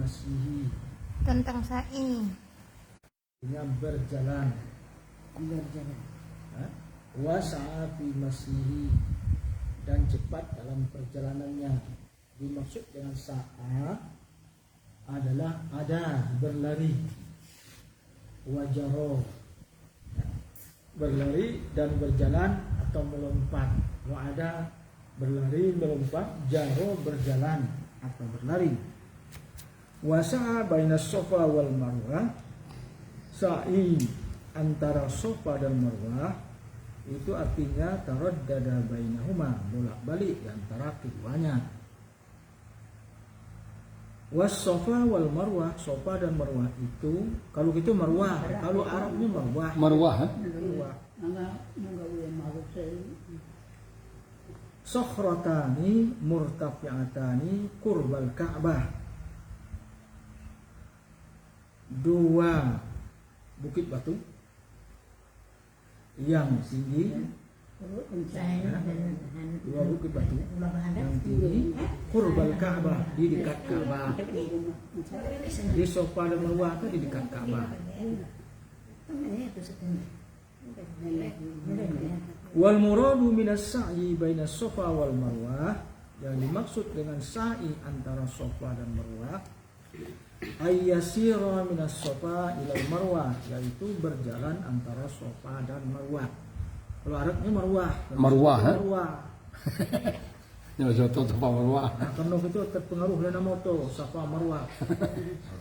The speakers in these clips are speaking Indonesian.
masyihi, tentang sa'i. artinya berjalan. Wasa'a fi masyihi, dan cepat dalam perjalanannya. Dimaksud dengan sa'a adalah ada, berlari. Wajaro, berlari dan berjalan atau melompat. Wa'ada, berlari, melompat. Jaro, berjalan atau berlari. Wasa'a bainas Safa wal Marwah, sa'i antara Safa dan Marwah itu artinya taraddada bainahuma, bolak-balik di antara keduanya. Was Safa wal Marwah, Safa dan Marwah itu kalau gitu Marwah, kalau Arabnya Marwah. Marwah, Marwah. Sokhratani murtafi'atani kurbal Ka'bah, dua bukit batu yang tinggi, dua bukit batu yang tinggi, kurbal Ka'bah, di dekat Ka'bah. Di Safa dan Marwah itu di dekat Ka'bah. Wal muradu minas sa'i bainas Safa wal Marwah, yang dimaksud dengan sa'i antara Safa dan Marwah ayyasira minas Safa ilal Marwah, yaitu berjalan antara Safa dan Marwah. Kalau Arabnya Marwah. Marwah, Marwah. Ini masih tahu Safa Marwah. Nah, karena itu terpengaruh dari nama itu Safa Marwah.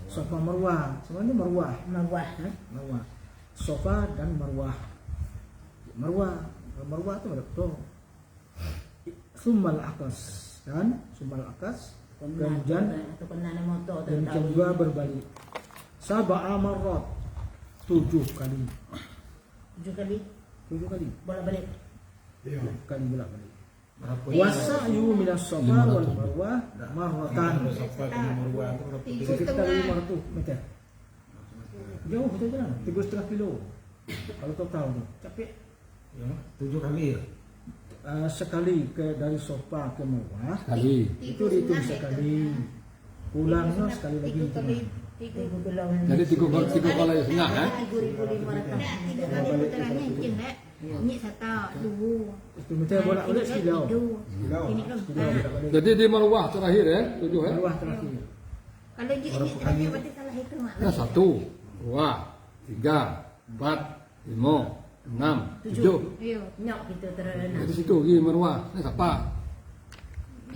Safa Marwah, sebenarnya Marwah. Marwah. Safa dan Marwah. Marwah itu ada tuh. Sumal akas, dan sumal akas, kemudian juga berbalik. Sab'a marrat, 7 kali. 7 kali 7 kali. bolak-balik. Iya. Kali bolak-balik. Wasa'yu minas Safa wal Marwah marratan. Safa dan Marwah itu berapa? Sekitar 500 meter. Jauh kita jalan, 3,5 kilo. Kalau total tuh, capek. Ya, 7 kali ya. Sekali dari Safa ke Marwah Kali. itu dihitung sekali. Pulangnya sekali lagi hitungan. Jadi tiga kali setengah, eh? 3.500. Ada putarannya encen dak. Ini satu, dua. Itu meter bolak-balik sekilo. Ini kan. Jadi di Marwah terakhir ya, 7 ya. Marwah terakhir. Kalau ini terakhir berarti salah hitung mak. Nah, 1, 2, 3, 4, 5, 6, 7. Yo, nyok gitu terus. Di situ di Marwah. Ini siapa?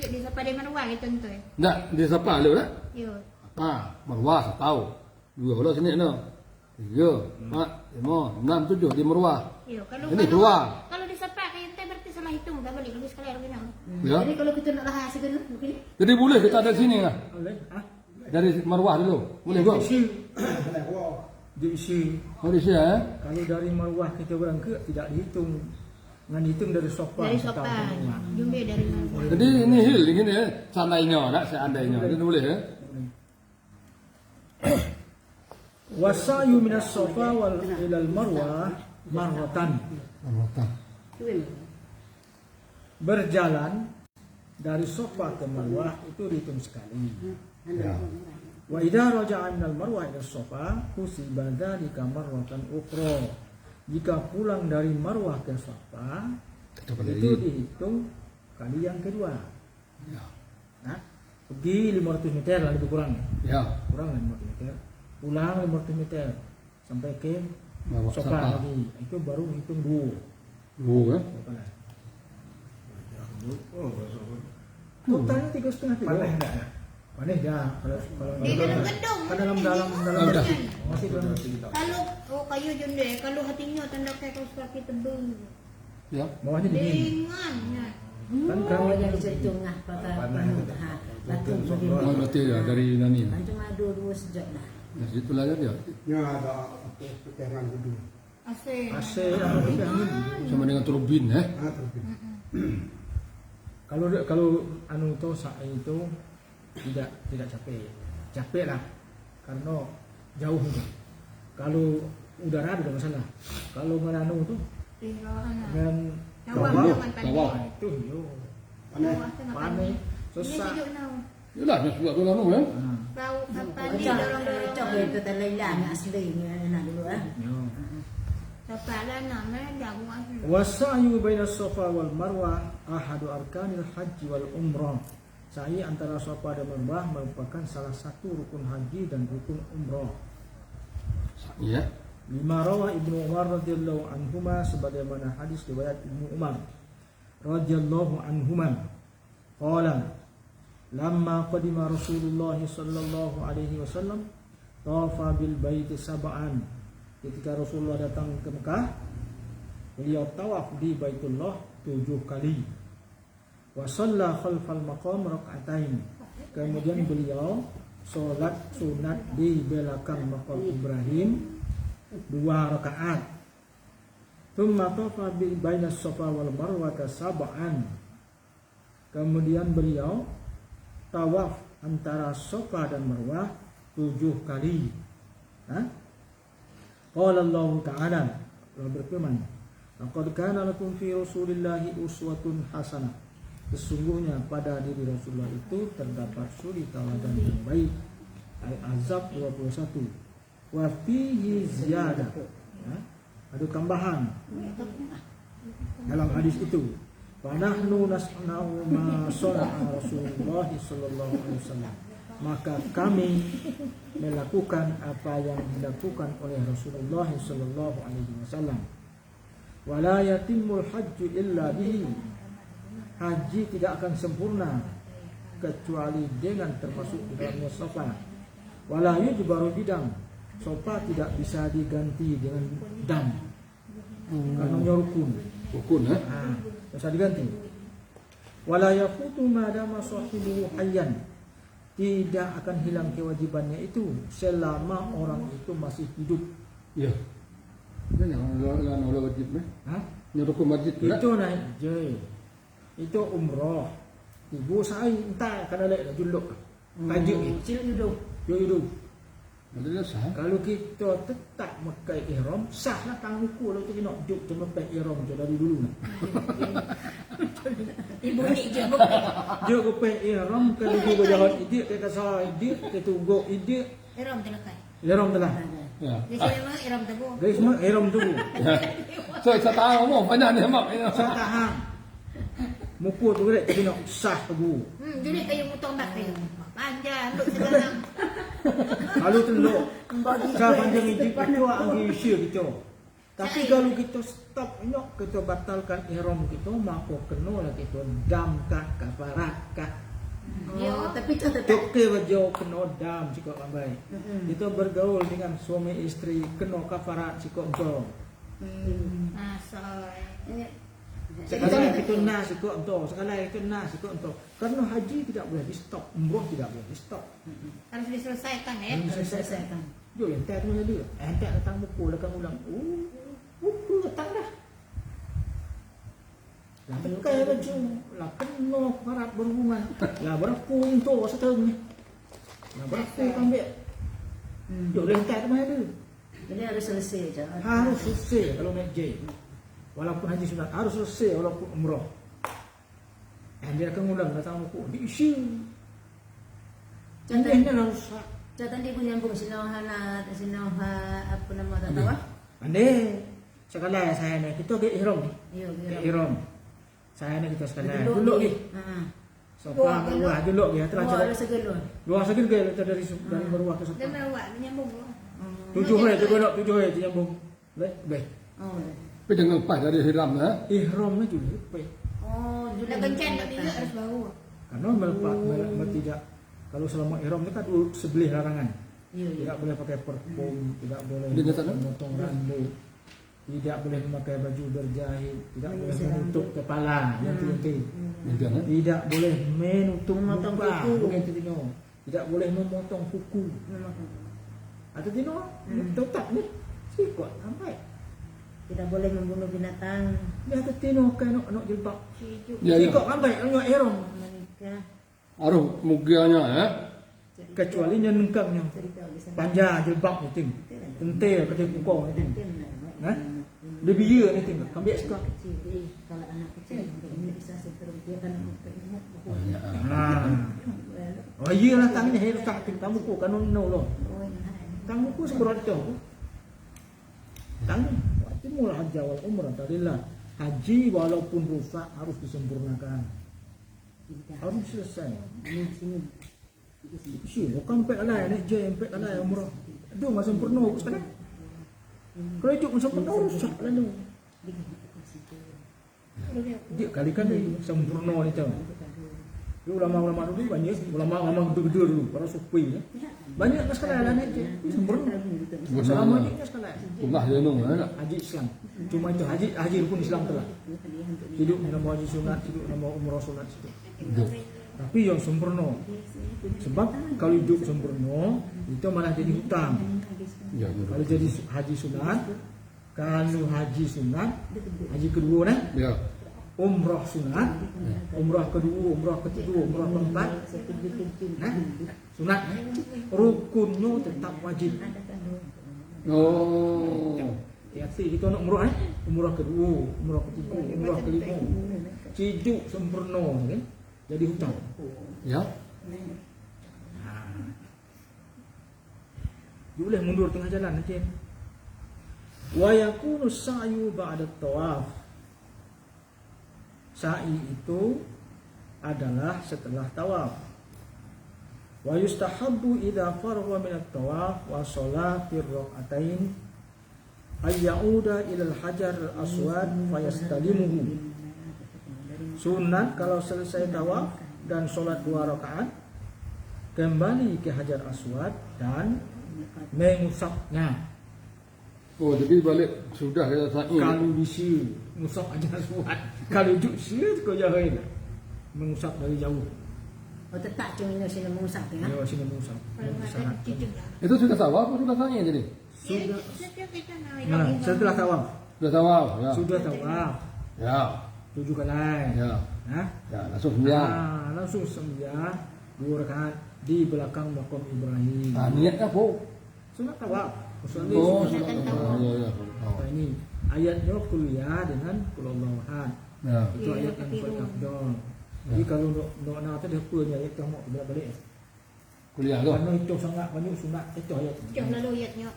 Dia di Safa di Marwah gitu tu. Enggak, di siapa lu dah? Yo. Ah, Marwah tahu. 2 kalau sini no. 3, 4, 5, 6, 7 di Marwah. Yo, kalau Ini keluar. Kalau di Safa kayak ente berarti salah hitung, dah balik lagi sekali lagi nak. Ya. Jadi kalau kita nak lahir segera mungkin Jadi boleh kita ada sini lah. Boleh? Dari Marwah dulu. Boleh gua? Diisi. Oh di sini ya. Kalau dari Marwah kita berangkat tidak dihitung. Ngan dihitung dari Safa. dari Safa. Jumbe dari Marwah. Jadi ini hil gini ya. Seandainya, nak seandainya. Jadi boleh ya. Wasa'yu minas Safa wal ilal Marwah marratan. Berjalan dari Safa ke Marwah itu dihitung sekali. Ya. Wa idza raja'a minal Marwah ila Safa husiba dzalika marratan ukhra. Jika pulang dari Marwah ke Safa itu dihitung kali yang kedua. Ya. Nah, pergi 500 meter lah lebih kurang. Ya. Kurang 500 meter. Pulang 500 meter sampai ke Marwah Safa Safa. lagi. Itu baru hitung 2. Ya. Totalnya 3,5 kilo. Panen enggak ya? Panen dah. Kalau Di dalam gedung. kan dalam dah. masih dalam. Kalau kayu jende, kalau hatinya tanda kayak kau seperti tebing. Ya. Bawahnya dingin. Dengan. Kan kalau Yang setengah pakai batu Oh, berarti ya dari Nani. cuma dua sejak dah. Dari situ lah dia. Ya ada pecahan gedung. AC. AC apa tapi angin. Sama dengan turbin ya. Kalau anu itu sa'i itu tidak capek. Capek lah. Karena jauh itu. Kalau udara ada masalah. Kalau menanu itu dengan Bawah Bawah. jangan Bawah. panik. itu yo Panen. Bawah tengah panik Ini susah. sejuk now. Yalah, nak buat tu lah tu kan. Bau kapan ni Cok dorong-dorong. itu terlelah asli ni nak dulu ah. Ya. Kepala nama dah buat. Wasa'yu baina Safa wal Marwah ahadu arkanil haji wal umrah. Sa'i antara Safa dan Marwah merupakan salah satu rukun haji dan rukun umrah. Ya. Lima rawah Ibnu Umar radhiyallahu anhuma, sebagaimana hadis riwayat Ibnu Umar radhiyallahu anhuma. Qala lamma qadima Rasulullah sallallahu alaihi wasallam tawafa bil bait sab'an. Ketika Rasulullah datang ke Mekah, beliau tawaf di Baitullah 7 kali. Wa shalla khalfal maqam rak'atain. Kemudian beliau solat sunat di belakang maqam Ibrahim 2 rakaat. Tsumma tawafa bi baina Safa wal Marwah sab'an. Kemudian beliau tawaf antara Safa dan Marwah 7 kali. Qala Allah Ta'ala, Allah berfirman, laqad kana lakum fi Rasulillahi uswatun hasanah. Sesungguhnya pada diri Rasulullah itu terdapat suri tauladan yang baik. Al-Ahzab 21. Wa fihi ziyadah. Ada tambahan dalam hadis itu. Wa nahnu nasna'u ma sana'a Rasulullah sallallahu alaihi wasallam. Maka kami melakukan apa yang dilakukan oleh Rasulullah sallallahu alaihi wasallam. Wala yatimul hajju illa bihi. Haji tidak akan sempurna kecuali dengan termasuk di dalamnya Safa. Wala yujbaru bidam. Safa tidak bisa diganti dengan dam. Karena rukun. Rukun Bisa diganti. Wala yafutu ma dama sahibu hayyan. Tidak akan hilang kewajibannya itu selama orang itu masih hidup. Ya. Ini yang oleh wajib ni. Yang rukun wajib tu. Itu naik je. Itu umrah. Ibu saya entah kan ada juluk. Kaji Cil hidup. hidup. Ada sah. Kalau kita tetap memakai ihram, sahlah tangan buku kalau kita nak duduk cuma pakai ihram je dari dulu. Ibu ni je bukan. Dia pakai ihram kalau dia berjalan idik kita salah idik kita tunggu idik Iram terlekat. ihram telah. Ya. Di sini memang iram tebu. Guys semua ihram tu. Saya tahu mau banyak ni mak. Saya tahan. Mukul tu kita nak sah tu. Jadi kayu mutong bak kayu. Panjang duk sekarang. Kalau teluk saya panjang idik itu anggi isi kita. Tapi kalau kita stop nyok kita batalkan ihram kita maka kenalah kita dam kat kafarat kat. Tapi tu tetap Toke wajo kena dam sikok ambai. Kita bergaul dengan suami isteri kena kafarat sikok ento. Asal. Sekarang kita nak sikok ento, sekarang kita nak sikok ento. Karena haji tidak boleh di stop, umrah tidak boleh di stop. Harus diselesaikan ya. harus selesaikan. Jo yang tak tu jadi. Entak datang pukul akan ulang. Pukul datang dah. Lah pakai baju, lah kena kafarat berhubungan. Lah berapa untuk setengah ni. Lah berapa ambil. Jo lentak tu mana ada. Jadi harus selesai je. Harus selesai kalau naik J. Walaupun haji sunat harus selesai walaupun umrah. Dia akan ulang datang buku diisi. Contohnya harus Contoh dia pun nyambung sinohana apa nama tak tahu ah. Ande sekali saya ni kita ke ihram ni. Ya, Ke ihram. Saya ni kita sekali Duduk duduk ni. Ha. Sofa Marwah duduk ni telah Ada jalan. segelun. Dua segel ke dari Marwah ke Dia Sofa. mewah menyambung. 7 hari tu nak 7 hari nyambung. Baik. Oh. Tapi jangan lepas dari hiram Ihram ni juga baik. Oh, Dah kencang tapi juga harus bau. Karena melepas tidak kalau selama ihram ni kan sebelah larangan. Ya, ya. Tidak boleh pakai parfum, tidak boleh Dia kata, memotong rambut, tidak boleh memakai baju berjahit, tidak boleh Menyisir menutup kepala, yang itu penting. Jangan. Tidak boleh menutup Memotong muka, kuku. bukan itu tino. Tidak boleh memotong kuku. Atau tino, tetap ni sikot sampai. Tidak boleh membunuh binatang. Dia atau tino kan nak jilbab. Ya, ya. Sikot sampai nak ihram. Menikah. Aruh mugianya Kecuali yang nengkangnya. Panjang jilbab ni ting. Tentil kata pukau ni ting. Dia biar ni ting. Ambil sekat. Kalau anak kecil dia bisa seterus dia kan banyak. Ha. Oh iyalah tangannya hai rusak tamu ku kan no lo. Tamu ku seberat tu. Tang waktu mula haji wal umrah tadilah. Haji walaupun rusak harus disempurnakan. Harus selesai. Si, bukan pek alai ni je pek alai umrah. Aduh enggak sempurna sekarang. Kalau itu sempurna rusak lalu. Dia kali-kali sempurna ni tu. Ulama-ulama dulu banyak, ulama-ulama gede-gede dulu, para sufi ya. Banyak sekarang lah ni sempurna. Selama ni sekarang. Pernah dia nung ada. Haji Islam. Cuma itu haji rukun Islam telah. Hidup nama haji sunat, hidup nama umrah sunat situ. Tapi yang sempurna. Sebab kalau hidup sempurna itu malah jadi hutang. Ya, Kalau jadi haji sunat, kalau haji sunat, haji kedua nah, ya. umrah sunat, umrah kedua, umrah ketiga, umrah keempat, nah, sunat, rukunnya tetap wajib. Oh. Hati kita nak umrah umrah kedua, umrah ketiga, umrah kelima, hidup sempurna kan, jadi hutang. Ya. Dia boleh mundur tengah jalan nanti. Wa yakunu sa'yu ba'da tawaf. Sa'i itu adalah setelah tawaf. Wa yustahabbu idza faragha min at-tawaf wa sholatir rak'atain ay ya'uda ila al-hajar al-aswad fayastalimuhu. Sunat kalau selesai tawaf dan solat 2 rakaat kembali ke Hajar Aswad dan mengusapnya. Oh, jadi balik sudah kita sa'i. Kalau diisi ngusap Hajar Aswad, kalau duduk sini kau jahil mengusap dari jauh. Oh tetap cuma ini sini mengusap ya. Ya sini mengusap. Syarat. Itu sudah tawaf atau sudah sa'i jadi? Sudah. Nah, Setelah tawaf. Sudah tawaf, ya. Sudah tawaf. Ya. 7 kali. Ya. Hah? Ya, langsung sembahyang. Langsung sembahyang 2 rakaat di belakang makam Ibrahim. Niatnya apa? Sunat tawaf. Usolli Oh, sunat sudah. tawaf. Ya, ya. Nah, ini ayatnya kuliah dengan kulullahu ahad. Ya. Itu ayat yang paling afdal. Jadi kalau nak nak tu dia apa ni ayat yang mau balik. Kuliah tu. Karena itu sangat banyak sunat itu ayat. Jom lalu ayatnya.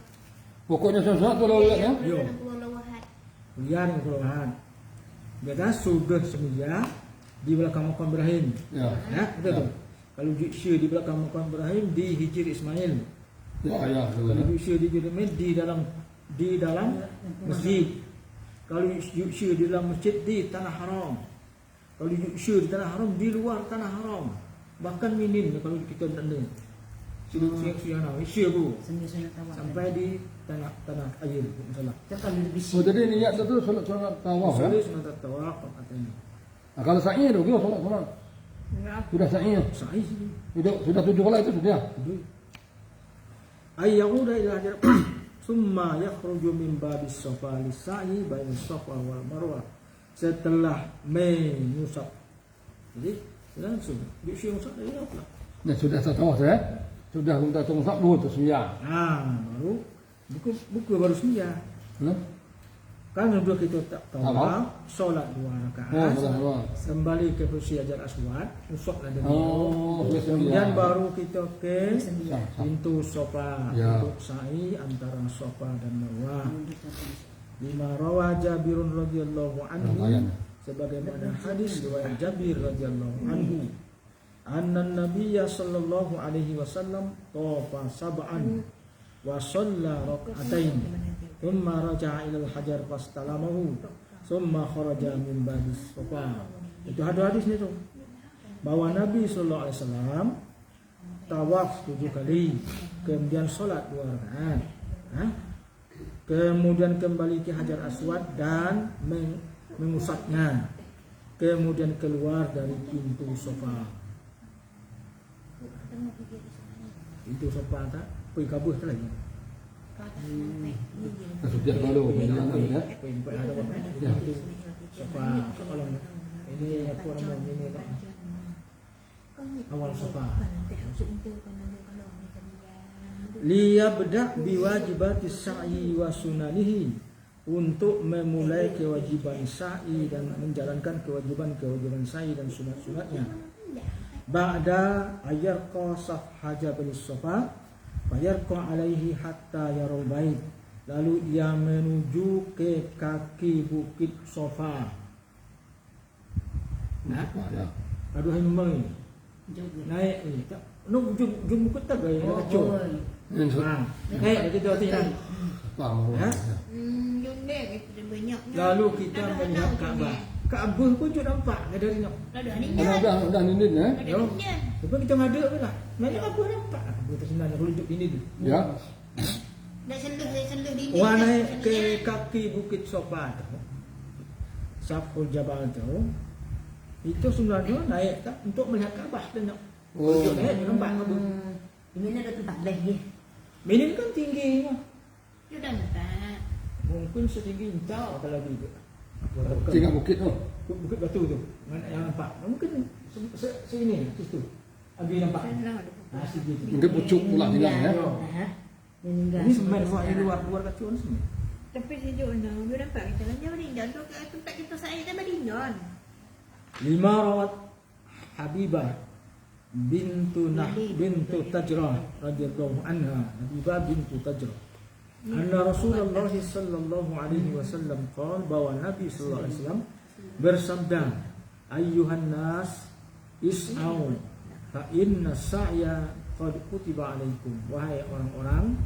Pokoknya sunat tu lalu ya. Yo. Kulullahu ahad. Kuliah dengan kulullahu ahad. Dia sudah semua di belakang makam Ibrahim. Ya. Ya, betul tu. Kalau Syia di belakang makam Ibrahim di Hijr Ismail. Ya, ya. Kalau Syia di Hijr Ismail di dalam masjid. Kalau Syia di dalam masjid di tanah haram. Kalau Syia di tanah haram di luar tanah haram. Bahkan minim kalau kita tanda. Syia Syia bu Sunat tawaf. sampai di tanah air masalah. Kalau lebih Oh, jadi niat tu solat tawaf ya. Usolli sunat tawaf katanya. Nah, kalau sa'i tu gimana solat? Sudah sa'i. Sahih sih. Sudah 7 kali itu sudah. Ayyauda ila hajar summa yakhruju min babis safa lisa'i baina safa wal marwah. Setelah mengusap. Jadi langsung dia usap dari apa? Nah, sudah tawaf ya. Sudah kita tunggu dulu tu sembahyang. Baru buku baru sembahyang. Kan sudah kita tawaf, solat 2 rakaat. Oh, Kembali ke posisi Hajar Aswad, usaplah dari oh, kemudian baru kita ke Sah. pintu Safa Ya. untuk sa'i antara Safa dan Marwah. Lima rawa Jabirun radhiyallahu anhu Lumayan. sebagaimana hadis riwayat Jabir radhiyallahu anhu anna nabiyya sallallahu alaihi wasallam tafa sab'an wa shalla rak'atain thumma raja'a ila al-hajar fastalamahu thumma kharaja min babis safa. Itu hadis ni tu bahwa Nabi sallallahu alaihi wasallam tawaf 7 kali, kemudian solat 2 rakaat. Kemudian kembali ke Hajar Aswad dan mengusapnya. Kemudian keluar dari pintu Safa. Pintu Safa tak? Pergi kabur tak lagi? Sudah lalu ya. Pergi ada apa? Pintu Safa. Kalau ini apa nama ini tak? Awal Safa. Liyabda biwajibatis sa'i wa sunanihi, untuk memulai kewajiban sa'i dan menjalankan kewajiban sa'i dan sunat-sunatnya. ba'da ayarqa safha Jabal Safa fayarqa alaihi hatta yarul bait. Lalu ia menuju ke kaki bukit Safa. Nah, Ya. aduh hai numbang ni. Naik ni. Nuk jum bukit tak gaya nak cok. Ini Ha. Naik kita hati kan. Safa Marwah. Ha? Ya. Jom deh kita banyaknya. Lalu kita melihat Kaabah. Kaabah pun juga nampak dari nak. Ada Oh, ni. dah nindin Ada Yo. ni. Lepas kita ngada pula. Mana apa nampak? Aku tersenang kalau duduk ini tu. Ya. Dah senduh di Wah naik ke kaki bukit Safa tu. Saful Jabal tu. Itu sebenarnya naik tak untuk melihat Kaabah tengok. Oh. Untuk naik nampak Kaabah. Ini ada tempat lagi. Minim kan tinggi. You dah nampak. Mungkin setinggi jauh kalau gitu. Tinggal bukit tu. Bukit batu tu. Mana yang nampak? Mungkin sini situ. Abi nampak. Ah situ. Mungkin pucuk pula tinggal ya. Ini semen buat di luar kacau ni semua. Tapi sejuk dah. You nampak kita banyak berinjan tu kat tempat kita saya dah berinjan. Lima rawat Habibah bintu Tajrah radhiyallahu anha. Habibah bintu Tajrah. Anna Rasulullah sallallahu alaihi wasallam qala, bahwa Nabi sallallahu alaihi wasallam bersabda, ayyuhan nas is'au fa inna sa'ya qad kutiba alaikum. Wahai orang-orang,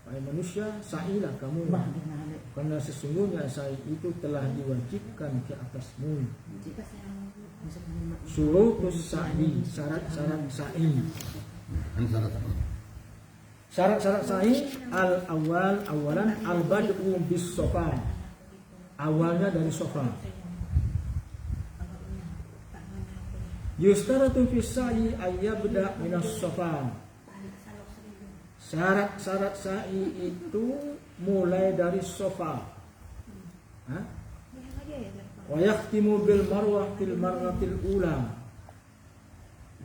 wahai manusia, sa'ilah kamu, karena sesungguhnya sa'i itu telah diwajibkan ke atasmu. Syurutus sa'i, syarat-syarat sa'i. Syarat-syarat sa'i awalan al-bad'u bis Safa. Awalnya dari Safa. Yustaratu fi sa'i ayyabda minas Safa. Syarat-syarat sa'i itu mulai dari Safa. Ha? Wa yakhtimu bil marwah fil marratil ula.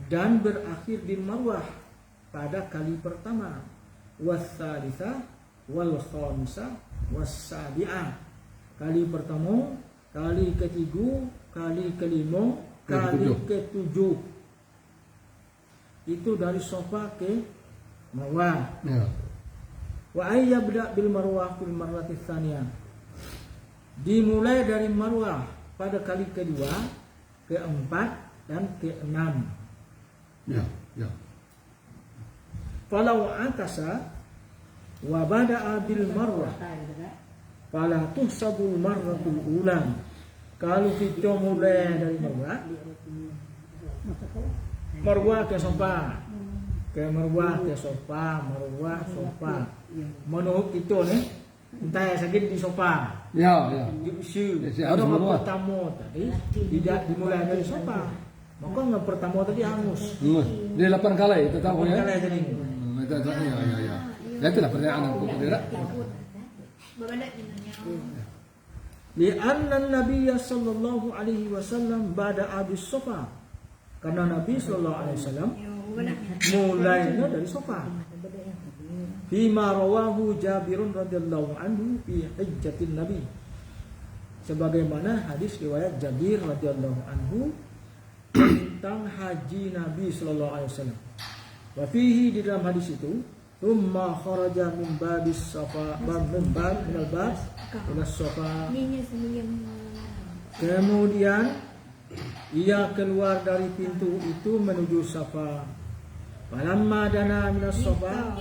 Dan berakhir di Marwah pada kali pertama. Wasalisa wal khamisa wasabi'ah. Kali pertama, kali ketiga, kali kelima, kali ketujuh. Itu dari Safa ke Marwah. Ya. Wa ayyabda bil marwah fil marrati tsaniyah. Dimulai dari Marwah pada kali kedua, keempat dan keenam. Ya. Ya. Falau akasa wa bada'a bil marwah fala tuhsabul marratul ula. Kalau kita mulai dari Marwah ke Safa, ke Marwah ke Safa, Marwah Safa. Menurut kita ni, entah sakit di Safa. Ya, ya. Di usia. Harus Yang Marwah. pertama tadi tidak dimulai dari Safa. Maka yang pertama tadi hangus. Dia 8 kali, kita tahu ya. Kalau tadi. Itu ya. Ya itulah pertanyaan aku kira. Berada di mana? Lianna Nabi sallallahu alaihi wasallam bada'a bis Safa. Karena Nabi sallallahu alaihi wasallam mulainya dari Safa. Fima rawahu Jabirun radhiyallahu anhu fi hajjatin Nabi. Sebagaimana hadis riwayat Jabir radhiyallahu anhu tentang haji Nabi sallallahu alaihi wasallam. Wa fihi, di dalam hadis itu, thumma kharaja min babis Safa, min al-bab ila Safa. Kemudian ia keluar dari pintu itu menuju Safa. Falamma dana minas Safa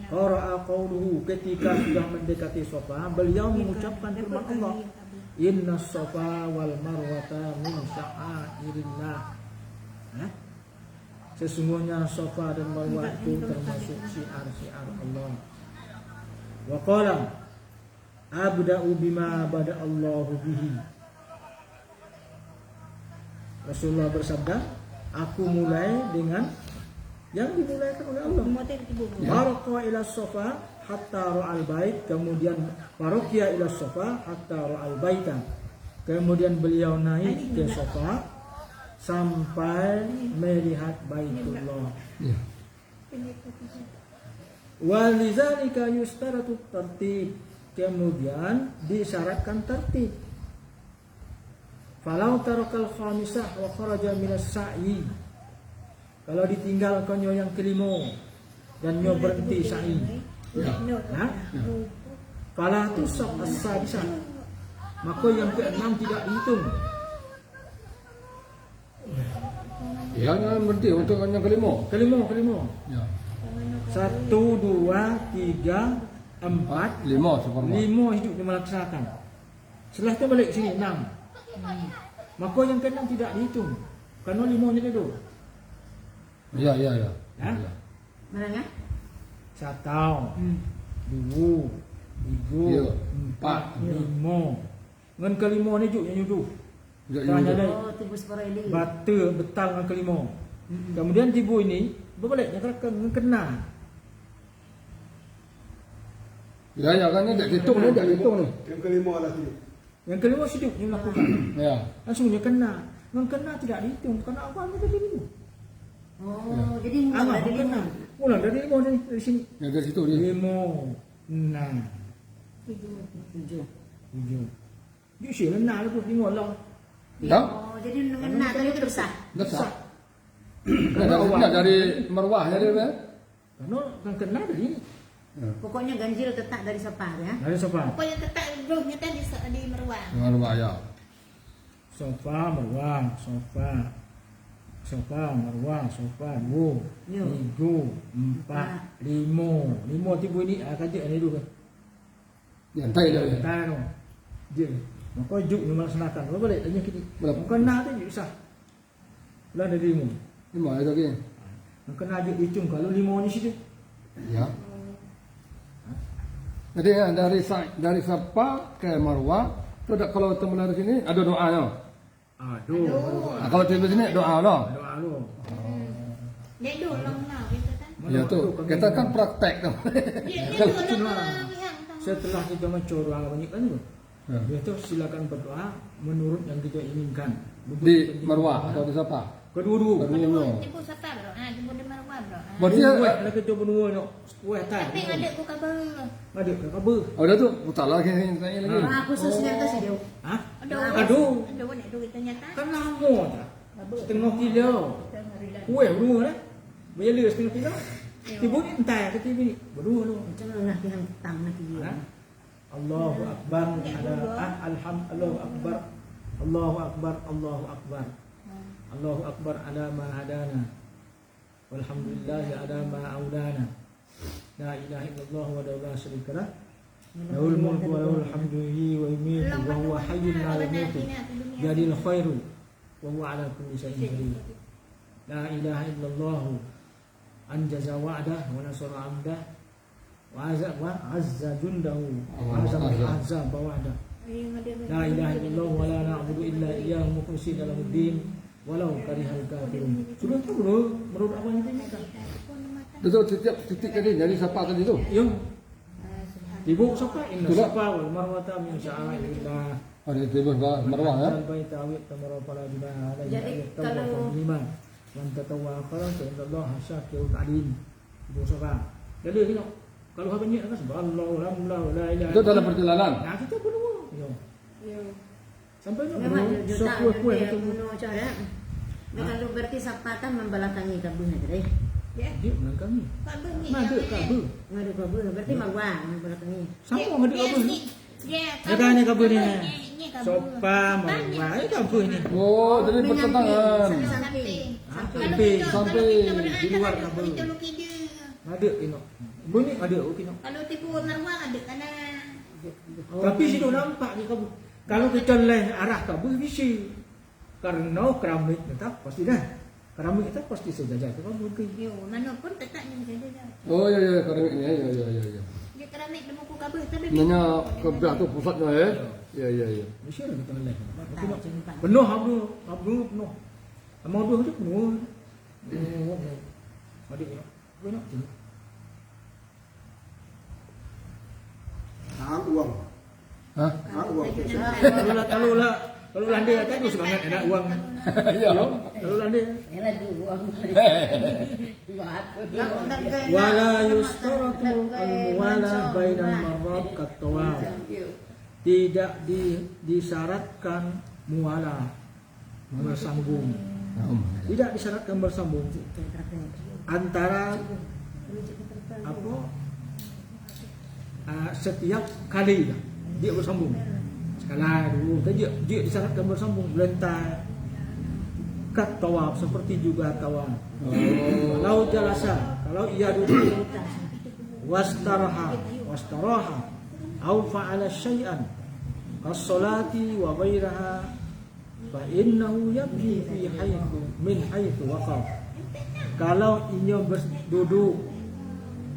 qara'a qawluhu, ketika sudah mendekati Safa, beliau mengucapkan firman Allah, inna Safa wal marwata min sya'airillah. Sesungguhnya Safa dan Marwah itu termasuk syiar-syiar Allah. Wa qala abda'u bima bada'allahu bihi. Rasulullah bersabda, aku mulai dengan yang dimulaikan oleh Allah. Baraka ila Safa hatta ra'al bait, kemudian barokia ila Safa hatta ra'al baita. Kemudian beliau naik ke Safa sampai melihat Baitullah. Ya. Walizalika yustaratu tertib, kemudian disyaratkan tertib. Falau tarakal khamisah wa kharaja minas sa'i, Kalau ditinggalkan nyo yang kelima dan nyo berhenti sa'i. Ha? Fala tusab as-sadisah. Maka yang keenam tidak dihitung. Ya, yang berhenti untuk yang kelima. Kelima. Ya. 1, 2, 3, 4, 5 seperempat. 5 hidup dia melaksanakan. Setelah tu balik sini 6. Maka yang keenam tidak dihitung. Kerana 5 ni dulu. Ya. Ya? Mana kan? 1, 2, 3, Ya. 4, 5. Ngan kelima ni juk yang yuduh. Ya, Tanya ya. dia Oh, tibu separeli. bata betal dengan kelima. Kemudian tibu ini berbalik yang kena. Ya, kan ni tak hitung ni, tak hitung ni. Yang kelima lah tu. Yang kelima hidup yang melakukan. Ya. Langsung dia kena. Yang kena tidak dihitung kerana awal dia dari 5. Oh, jadi mula Awal dari kena. 5. Mula dari 5 dari sini. Yang dari situ dia. 5, 6, 7. 7. Dia sih lena lah tu 5 lah. Ya. Oh, jadi dengan nak tadi terus sah. Dah sah. Nak dari marwahnya dia kan? Kerana yang kena dari ini. Pokoknya ganjil tetap dari Safa ya. Dari sofa. Pokoknya tetap rohnya tadi di Marwah. Marwah ya. Sofa, marwah, sofa. Sofa, marwah, sofa. 2, Ya. 3, 4, 5. 5 tibu ini kaji ni dulu kan. Dia hantai dia. Tahu. Dia. Maka juk ni melaksanakan. Kalau balik tanya kita. Berapa? Kena tu juk sah. Lah dari 5. 5 itu lagi. Kena juk hitung kalau 5 ni situ. Ya. Jadi dari Safa ke Marwah, tu dak kalau temu dari sini ada doanya. Aduh. Kalau tiba sini doa lah. Doa lu. Dia dulu long now gitu kan. Ya tu, kita kan praktek tu. Dia dulu long yang Setelah kita mencuri orang banyak kan tu. Ya. Dia tu silakan berdoa menurut yang kita inginkan. Di Marwah atau di Safa. Kedua-dua. Kedua-dua. Jemput Safa bro. Jemput di Marwah bro. Berarti Weh nak kita berdua nak. Weh tak. Tapi ada ku kabar. Ada ke khabar? Oh dah tu, putar lagi tanya lagi. Doa khususnya tu sih dia. Ha? Aduh. Aduh. Aduh nak duit ternyata. Kan lama tak? Setengah kilo. Weh berdua dah. Bila setengah kilo. Tiba ni entah ke tiba ni. Berdua lu. Macam mana yang tang nak dia. Ha? Allahu Akbar. Allahu Akbar. Allahu Akbar. Allahu Akbar. Allahu Akbar ala ma hadana. Walhamdulillah ala ma audana. La ilaha illallah wa la syarika lah. Lahul mulku wa lahul hamdu wa yumiitu wa huwa hayyun la yamutu. Jadil khairu wa huwa ala kulli syai'in qadir. La ilaha illallah anjaza wa'dah wa nasara 'abdah wa azza jundahu wa azza bawa'dah. La ilaha illallah wa la na'budu illa iyyahu mukhlishina lahuddin walau karihal kafirun. Sudah tahu bro, menurut apa yang kita minta? Betul setiap titik tadi dari Safa tadi tu. Yo. Ibu siapa? Inna Itulah. safa wal marwata min sya'airillah. Ada tiba Marwah ya. Sampai tawid tamara pada jibah ada Jadi, kalau- lima man tatawafara fa innallaha syakirun alim. Ibu siapa? Jadi tengok kalau habis ni kan subhanallah alhamdulillah la ilaha Itu dalam perjalanan. Nah, kita berdua. Yo. Sampai nak Memang berdua. juta Kuih-kuih dia kita bunuh cara. Dia kalau berarti Safa kan membelakangi kabun tadi. Ya. dia menangkan ni. Kabel ni. Mana ada kabel? Ngadu kabun berarti Marwah membelakangi. Sama ada kabel ni. Dia Ada ni kabel ni. Ini kabel. Sofa marwah ini kabel ni. Oh, jadi pertentangan. Samping. Sampai di luar kabel. Kalau kita Ada tengok. Bunyi ada okey tengok. kalau tipu Marwah ada kana. Tapi situ nampak ni kabel. Kalau kita leh arah kabel bisa. Karena keramik tetap pasti dah. Keramik tetap pasti sejajar ke kabel ke. Yo, mana pun tetap ni macam dia. Oh ya ya keramik ni ya. Dia keramik dia muka kabel tapi Nanya ke belah tu pusatnya ya. Ya. Mesti lah kita leh. Tak Tengok. jumpa. Penuh abdul penuh. Amal dua tu penuh. Adik tengok. Tengok. Hang uang. Hah? Hang uang. Kalau landai kan tu semangat ada uang. Ya. Kalau landai Yalah dua. wala yustaratu al-muwala bainal marad kat-tawaf. Tidak disyaratkan muwala bersambung Tidak disyaratkan bersambung antara apa setiap kali dia bersambung. Sekali dulu dia disyaratkan bersambung belentar kat tawaf seperti juga tawaf. Kalau jalasa, kalau ia duduk wastaraha au fa'ala syai'an kas-salati wa ghairaha fa innahu yabni fi haythu min haythu waqaf. Kalau ia duduk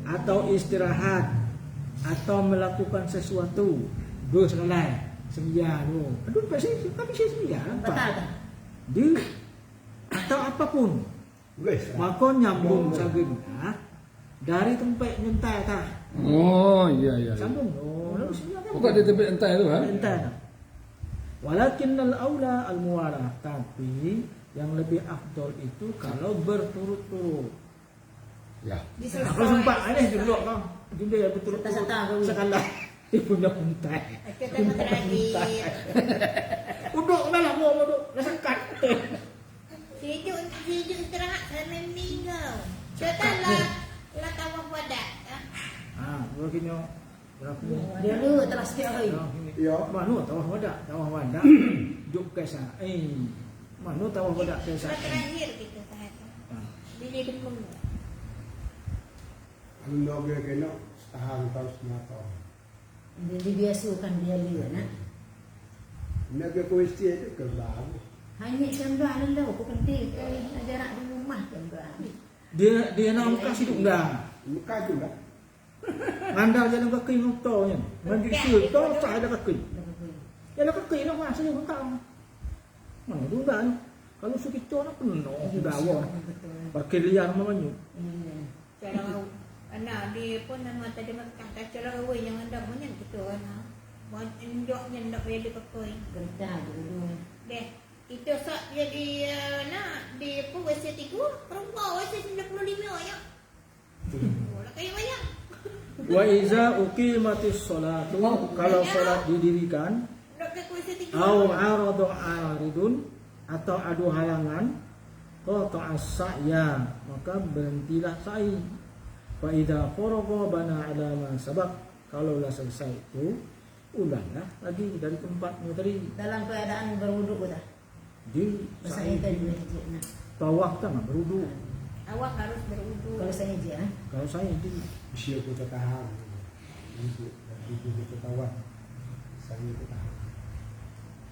atau istirahat atau melakukan sesuatu dua sekali sembilan tu. Aduh pasti tapi saya sembilan. Betul tak? Dia atau apapun. Boleh. Maka nyambung sagenda dari tempat nyentai tah. Oh, iya iya. Sambung. Oh, lalu sembilan. Bukan di tempat entai tu ha? Nyentai tah. Walakinnal aula al-muwalah, tapi yang lebih afdol itu kalau berturut-turut. Ya. Kalau sempat aneh dulu kau. Dia yang berturut-turut sekali. Dia punya untai. Kita tengok terakhir. Duduk dalam mau duduk, dah sekat. Sejuk istirahat sampai meninggal. Setelah tawaf wadah. Begini. Berapa? Dia lu telah sikit hari. Ya. Mana tawaf wadah? Tawaf wadah. Duk kesa. Mana tawaf wadah kesa? Terakhir kita sahaja. Dia demam. Anda kena tahan tahun setengah tahun. Dia dibiasakan dia lihat nak. Nak ke kuisi itu kerbau. Hanya cendera lalu bukan dia jarak di rumah cendera. Dia nak kasih duk dah. Muka juga. Ngandal jalan kaki ngotonya. Mandi sir tu tak ada kaki. Jalan kaki nak masih ngotot. Mana tu dah. Kalau sakit tu nak penuh dah awak. Pakai liar namanya. Cara anak dia pun nama tadi makan cara awak yang anda punya gitu kan. Indoknya ndak boleh dipakai. Gerda dulu. Deh, itu sak jadi nak di apa usia 3, perempuan usia 95 ya. Lah kayak banyak. Wa iza uqimatis sholatu, kalau salat didirikan, Ndak ke usia 3. au aradu aridun, atau adu halangan, qata'a sa'ya, maka berhentilah sa'i. Fa idza faraga bana ala ma sabaq, kalau dah selesai itu ulanglah lagi dari tempatnya tadi. Dalam keadaan berwuduk dah. Di Saya sa'i tadi nak. tawaf kan berwudu. Awak harus berwudu. Kalau saya je Kalau saya di Usia kita tahan. Untuk kita tawar. Saya kita tahan.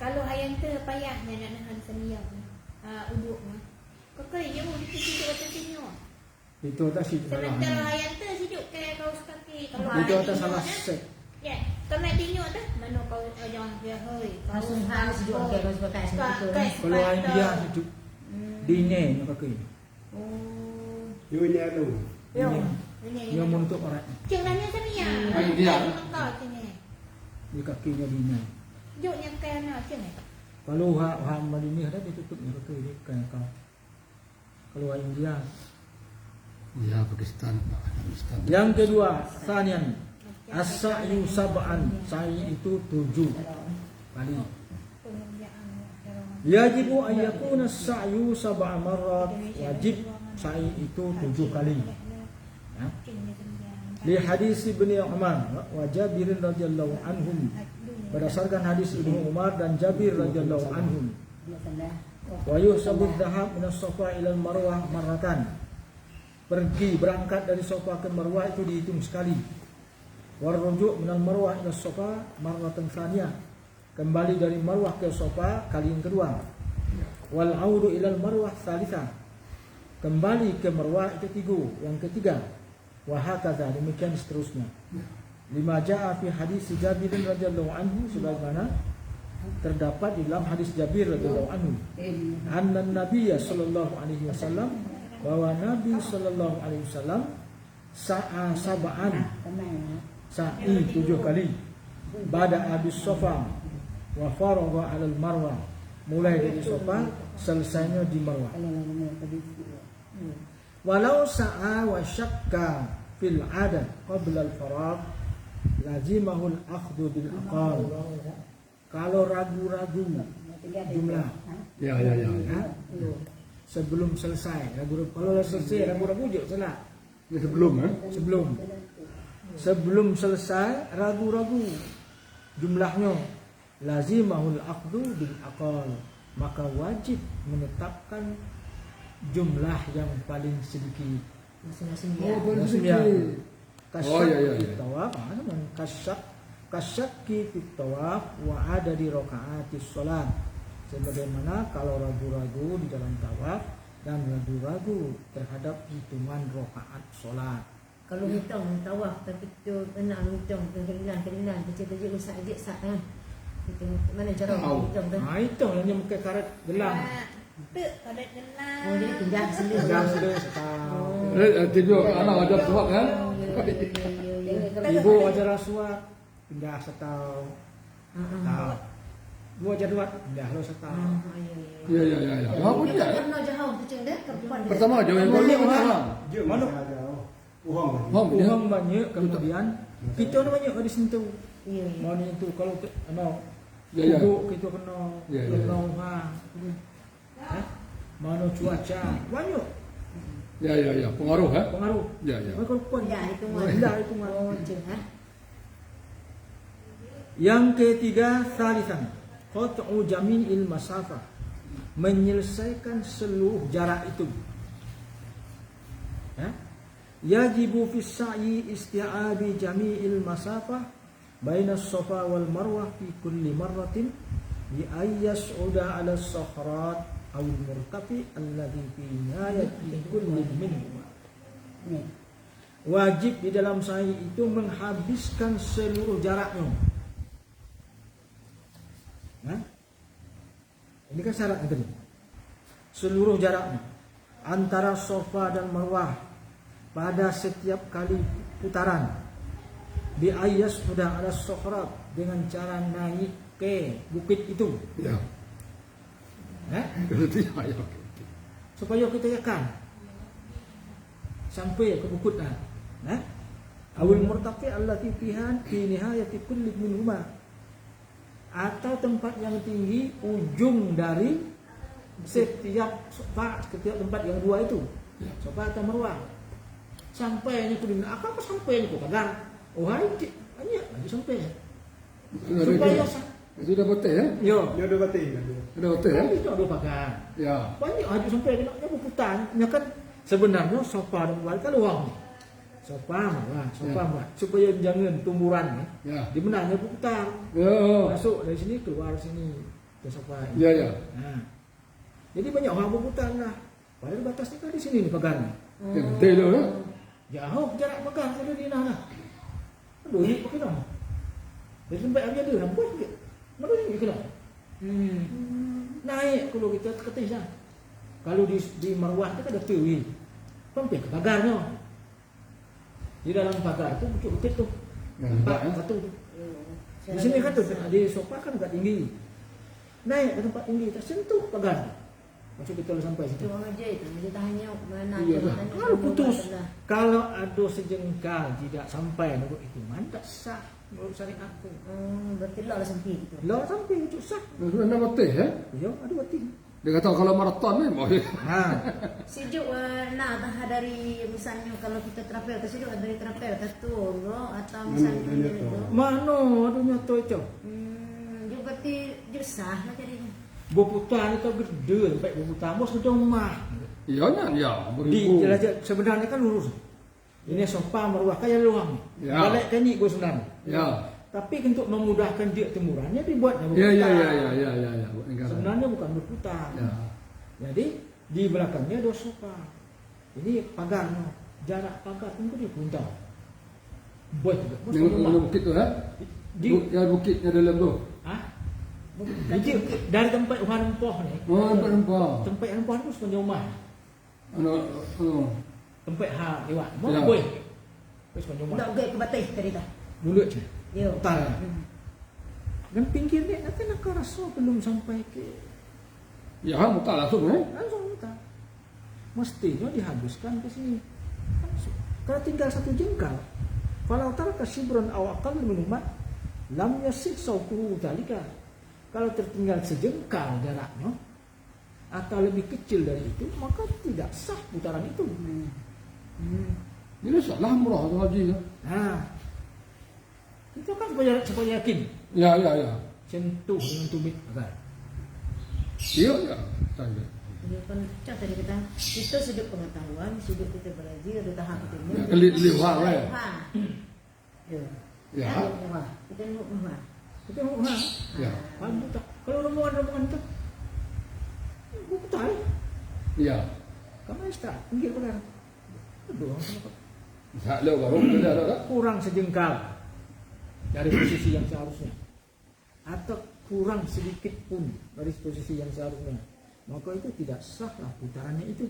Kalau hayang tu payahnya nak nahan seniam. Uduknya. Kokoi je di situ atas sini. itu atas situ salah. Sementara hayang tu situ ke kaus kaki. Kalau Itu ada atas tinjuk salah dah, set. ya, kalau nak tinjuk dah, mana kau jangan dia hoi. langsung harus juga kalau sebagai betul. Kalau India itu dine nak kaki. Oh. Yo ini ada. Yo. Yang untuk orang Jangannya seniam. Dia. Kau sini. di kakinya dine. Joknya kena sini. Kalau hak Madinah ada ditutupnya kaki dia kan kau. Kalau India. Ya Pakistan. Yang kedua, sanian as-sa'yu sab'an, sa'i itu 7 kali. Yajibu an yakuna as-sa'yu sab'a marrat, wajib sa'i itu 7 kali. Ya. Li hadis Ibnu Umar wa Jabir radhiyallahu anhum, berdasarkan hadis Ibnu Umar dan Jabir radhiyallahu anhum. Wa yusabu dhahab min as-safa ila al-marwah marratan. Pergi berangkat dari Safa ke Marwah itu dihitung sekali. Warrujuk minal Marwah ila Safa marratan tsaniyah. Kembali dari Marwah ke Safa kali yang kedua. Wal audu ila Marwah tsalitsah. Kembali ke Marwah itu yang ketiga. Wa hakadha, demikian seterusnya. Lima jaa fi hadis Jabir radhiyallahu anhu, sebagaimana terdapat di dalam hadis Jabir radhiyallahu anhu. Anna Nabiy sallallahu alaihi wasallam, bahwa Nabi sallallahu alaihi wasallam sa'a sab'an, sa'i 7 kali, bada habis Safa wa faragha 'alal Marwah, mulai dari Safa selesainya di Marwah. Walau sa'a wa syakka fil 'adad qabla al-faragh lazimahu al-akhdhu bil aqal. Kalau ragu-ragu jumlah, Ya. sebelum selesai ragu-ragu. Kalau dah selesai ragu-ragu je salah. Ini sebelum Sebelum selesai ragu-ragu jumlahnya, lazimahul aqdu bil aqal, maka wajib menetapkan jumlah yang paling sedikit. Masing-masing Oh, dia. boleh Maksudnya, sedikit. Oh, ya, ya, ya. Tawaf, kasyaki fit tawaf wa ada di rakaatis salat. Sebagaimana kalau ragu-ragu di dalam tawaf dan ragu-ragu terhadap hitungan rakaat salat. Kalau hitung tawaf tapi tu nak hitung kelilan kecil-kecil usah aja sat kan. Hitung mana cara hitung tu? Itu hanya pakai karet gelang. Tak, ada gelang. Oh dia pindah sendiri. Gelang sudah setahun. Tidur anak ada suap kan? Ibu ajar suat pindah setahun. Tahu. Ibu ajar duat pindah lo setahun. Ya. Apa dia? Pernah jauh tu ceng dah kapan dia? Pertama je yang boleh orang. Je Mana? masih ada uhong. Uang banyak kemudian kita ni banyak ada sentuh. Ya. Mana itu kalau Ya. kubuk kita kena Ya. kena uang. Mana cuaca banyak Ya. Pengaruh pengaruh. Ya. Mereka pun Ya hitungan. rendah hitungan. Oh ceng ha. Yang ketiga, salisan qat'u jami'il masafah, menyelesaikan seluruh jarak itu. Yajibu fi sa'i isti'abi jami'il masafah baina as-safa wal marwah fi kulli marratin bi ayyas'uda 'ala as-sakhrat aw al-murtafi alladhi fi nihayati kulli minhuma. Wajib di dalam sa'i itu menghabiskan seluruh jaraknya. Ini kan syaratnya tadi. Seluruh jaraknya antara Safa dan Marwah pada setiap kali putaran bi ayyas sudah ada sokhrat, dengan cara naik ke bukit itu. Ya. Supaya kita yakin sampai ke bukit lah. Awil murtaqi allati fiha fi nihayati kulli minhuma, atau tempat yang tinggi ujung dari setiap sofa, setiap tempat yang dua itu, Safa atau Marwah. Sampainya ku dimana? Apa sampainya ku pagar? Oh hari banyak lagi sampai. Supaya Itu dah betul ya? yo, Dia ada batin. Dah betul ya? itu ada pagar. Ya. Banyak haju sampai dia nak berputar. Ya kan sebenarnya Safa dan Marwah kan luang. Safa Marwah, supaya jangan tumburan Ya. di benarnya berputar. Ya. Masuk dari sini keluar sini ke Safa. Ya. Jadi banyak orang berputar lah. Padahal batasnya kan di sini nih pagarnya. Ya, betul tu ya. Jauh jarak pagar kalau di mana. Aduh ni pakai nama. Dari tempat yang ada dah buat ke. Mana ni kena. Naik kalau kita ketis lah. Kalau di Marwah tu kan ada tewi. Sampai ke pagarnya. Di dalam pagar tu bukit-bukit tu. Nampak ya? Satu tu. Di sini kan tu di Safa kan agak tinggi. Naik ke tempat tinggi tak sentuh pagar. Macam kita dah sampai situ. Itu orang aja itu. Dia tanya mana Iya tu, dah. mana Kalau tu, putus, mana tu. kalau ada sejengkal tidak sampai menurut hitungan tak sah menurut syariat tu. Berarti lah sampai itu. Lah sampai itu sah. Dah betul ya? Ya, ada batin. Dia kata kalau maraton ni boleh. Sejuk nah dari misalnya kalau kita travel ke situ dari travel ke Toro atau misalnya Itu. Mana ada nyata itu? dia berarti dia sah lah jadinya. Berputar itu gede sampai berputar bos sudah rumah. Ya kan ya. Di Beribu. jelajah sebenarnya kan lurus. Ini Safa Marwah kaya luang. Ya. Balik kan ni gua sebenarnya. Ya. Tapi untuk memudahkan dia temurannya dibuatnya Ya. berputar. Buat negara. Sebenarnya bukan berputar. Ya. Jadi di belakangnya ada Safa. Ini pagarnya, jarak pagar pun dia puntau. Buat juga. Bos Dengan rumah. bukit tu ya. Ya bukitnya dalam tu. Jadi dari tempat Tuhan Empoh ni, Oh, nampak. tempat Empoh tu sebenarnya rumah. Tempat lewat. Mau Ya. boleh. Terus sebenarnya rumah. Tak gay ke batai tadi dah. Mulut je. Yo. Utara. Dan pinggir dia nanti nak rasa belum sampai ke Ya, muka langsung langsung kita. Mestinya dihabiskan ke sini. Langsung. Kalau tinggal satu jengkal, kalau taraka shibran aw aqall min ummat lam yasih sautuhu dzalika. Kalau tertinggal sejengkal jaraknya, atau lebih kecil dari itu, maka tidak sah putaran itu. Ini salah murah tu haji tu. Nah, itu kan supaya yakin. Ya. Sentuh dengan tumit pagar. Ya. Tanya. Dia kan macam tadi kata, kita sudut pengetahuan, sudut kita belajar, ada tahap kita ni. Ya, liwah lah. Ya. Ya. Kita nak rumah. Itu rumah. Ya. Kalau rombongan itu, betul. Ya. Kamu ekstra, pinggir pagar. Doang sama Tak ada baru benda tak? kurang sejengkal dari posisi yang seharusnya, atau kurang sedikit pun dari posisi yang seharusnya, maka itu tidak sah lah putarannya itu.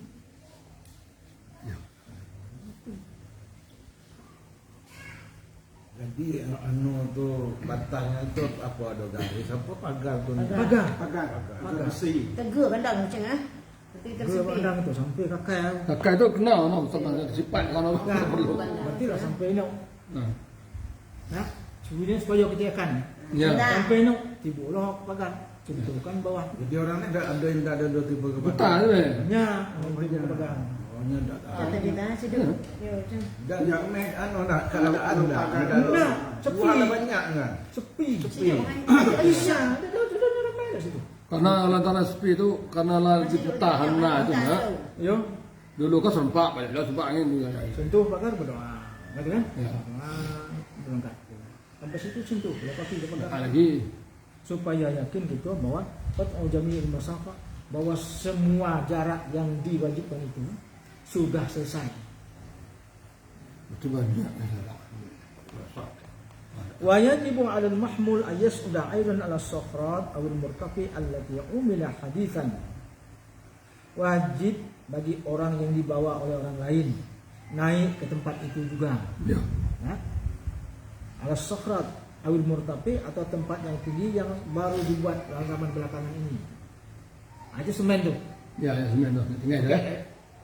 Ya. Jadi anu tu batangnya tu apa ada garis apa pagar tu? Pagar. Pagar. Pagar. Besi. Tegur bandang macam ah. Tapi Dua tersepit. pandang itu sampai kakak. Kakak tu kenal no, tentang sifat kalau Pagar. perlu. Berarti lah sampai ini. Nah. Nah, sebenarnya supaya kita akan Ya. sampai ini tiba lah pagar, contohkan bawah. Jadi orang ni ada yang tak ada dua tipe Betul kebataan. tu. Nya, tiba pagar. Orangnya tak tahu. Kata kita sudut. Ya macam. Dan yang ni anu nak kalau ada Nah, sepi. Jual banyak kan? Sepi. Sepi. Aisyah, ada ramai dah situ. Karena lantaran sepi tu karena lagi bertahan lah tu ya. Yo, Dulu kan sempat banyak dah sempat angin tu. sentuh pagar berdoa, gitu kan? Ya. Berangkat. Sampai situ sentuh, lepas itu pagar. Lagi Supaya yakin gitu bahwa qat'u jami'il masafah, bahwa semua jarak yang diwajibkan itu sudah selesai. itu banyak. Wa yajibu 'ala al-mahmul ay yas'uda aidan 'ala as-sakhrat aw al-murtafi allati umila hadithan. Wajib bagi orang yang dibawa oleh orang lain naik ke tempat itu juga. Ya. Nah, 'ala as-sakhrat aw al-murtafi atau tempat yang tinggi yang baru dibuat dalam zaman belakangan ini. Nah, itu semen tuh. Ya, sebenarnya tu. Tinggal ya.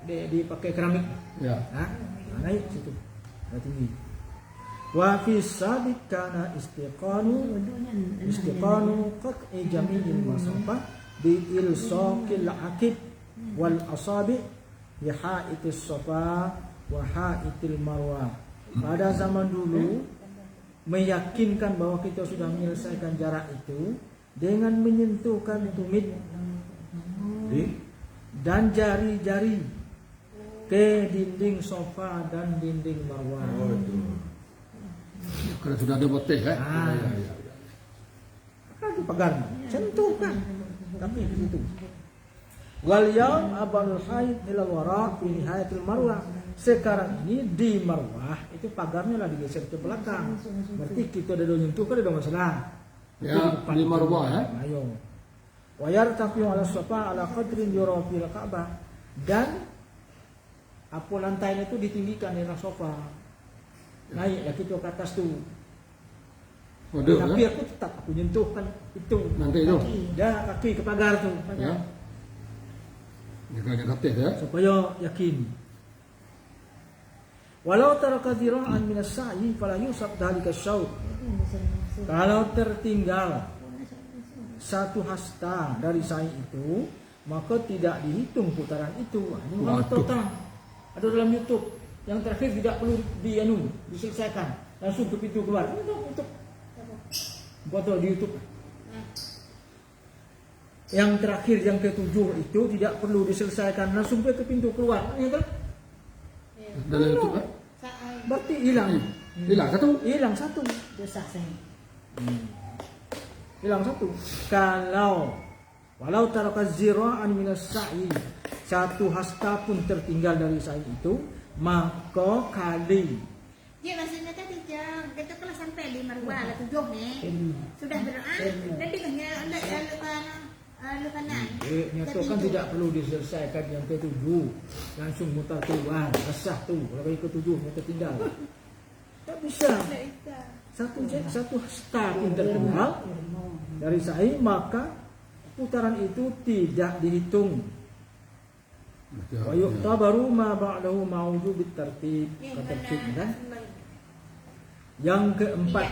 Dipakai keramik. Ya. Nah, naik situ. Nah, tinggi. Wa fi sabiq kana istiqanu qat'i jami'il masafah bi ilsaqil akib wal asabi bi ha'itis safa wa ha'itil marwah. Pada zaman dulu meyakinkan bahwa kita sudah menyelesaikan jarak itu dengan menyentuhkan tumit dan jari-jari ke dinding sofa dan dinding marwah. Oh itu. Kalau sudah ada botek kan. Ah. Kan itu pagar, sentuhkan. Tapi di situ. Wal yaum abal haid ilal wara fi nihayatil marwah. Sekarang ini di marwah itu pagarnya lah digeser ke belakang. Berarti kita ada nyentuh kan ada masalah. Ya, Itu depan di marwah ya. Ayo. Wa yartafi'u 'ala safa 'ala qadrin yura fil Ka'bah. Dan apa lantainya itu ditinggikan di atas sofa. Naiklah kita ke atas tu. Waduh. Tapi Ya. aku tetap aku nyentuhkan itu. Nanti itu. Dah kaki ke pagar tu. Ya. Jaga katil ya. Supaya yakin. Walau taraka dhira'an min as-sa'i fala yusab dhalika asy-syaut. Kalau tertinggal satu hasta dari sa'i itu, maka tidak dihitung putaran itu. Ini orang Waduh. tahu tak? Ada dalam YouTube. Yang terakhir tidak perlu diselesaikan. Langsung ke pintu keluar. Ini untuk foto di YouTube. Yang terakhir yang ketujuh itu tidak perlu diselesaikan, langsung ke pintu keluar. Ya kan? Dalam itu kan. Berarti hilang. Hilang satu. Hilang satu. Dosa saya. Hilang satu. Kalau walau taraka zira'an minas sa'i, satu hasta pun tertinggal dari sa'i itu, maka kali Ya maksudnya tadi jam kita kalau sampai di marwah lah 7 nih sudah berdoa dan dia lupanan. nyatakan tidak perlu diselesaikan yang ketujuh, langsung mutar keluar, resah tu. Kalau yang ketujuh yang tertinggal, tak bisa. Satu hasta pun tertinggal dari sa'i, maka putaran itu tidak dihitung. Wa yu'tabaru ma ba'dahu ma'udu bitartib. Tertib kan? Yang keempat,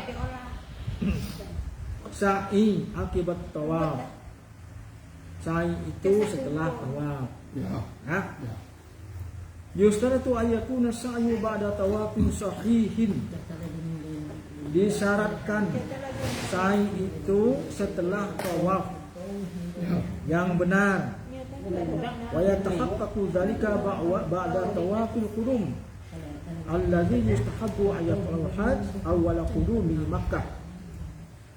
sa'i akibat tawaf. sa'i itu setelah tawaf. Ya. Ya. Ya. Yustaratu ayyakuna sa'yu ba'da tawafin sahihin. Disyaratkan sa'i itu setelah tawaf yang benar. Wa yatahaqqaqu dzalika ba'da tawafil qudum alladzi yustahabbu ayyafal hajj awwal qudumi Makkah.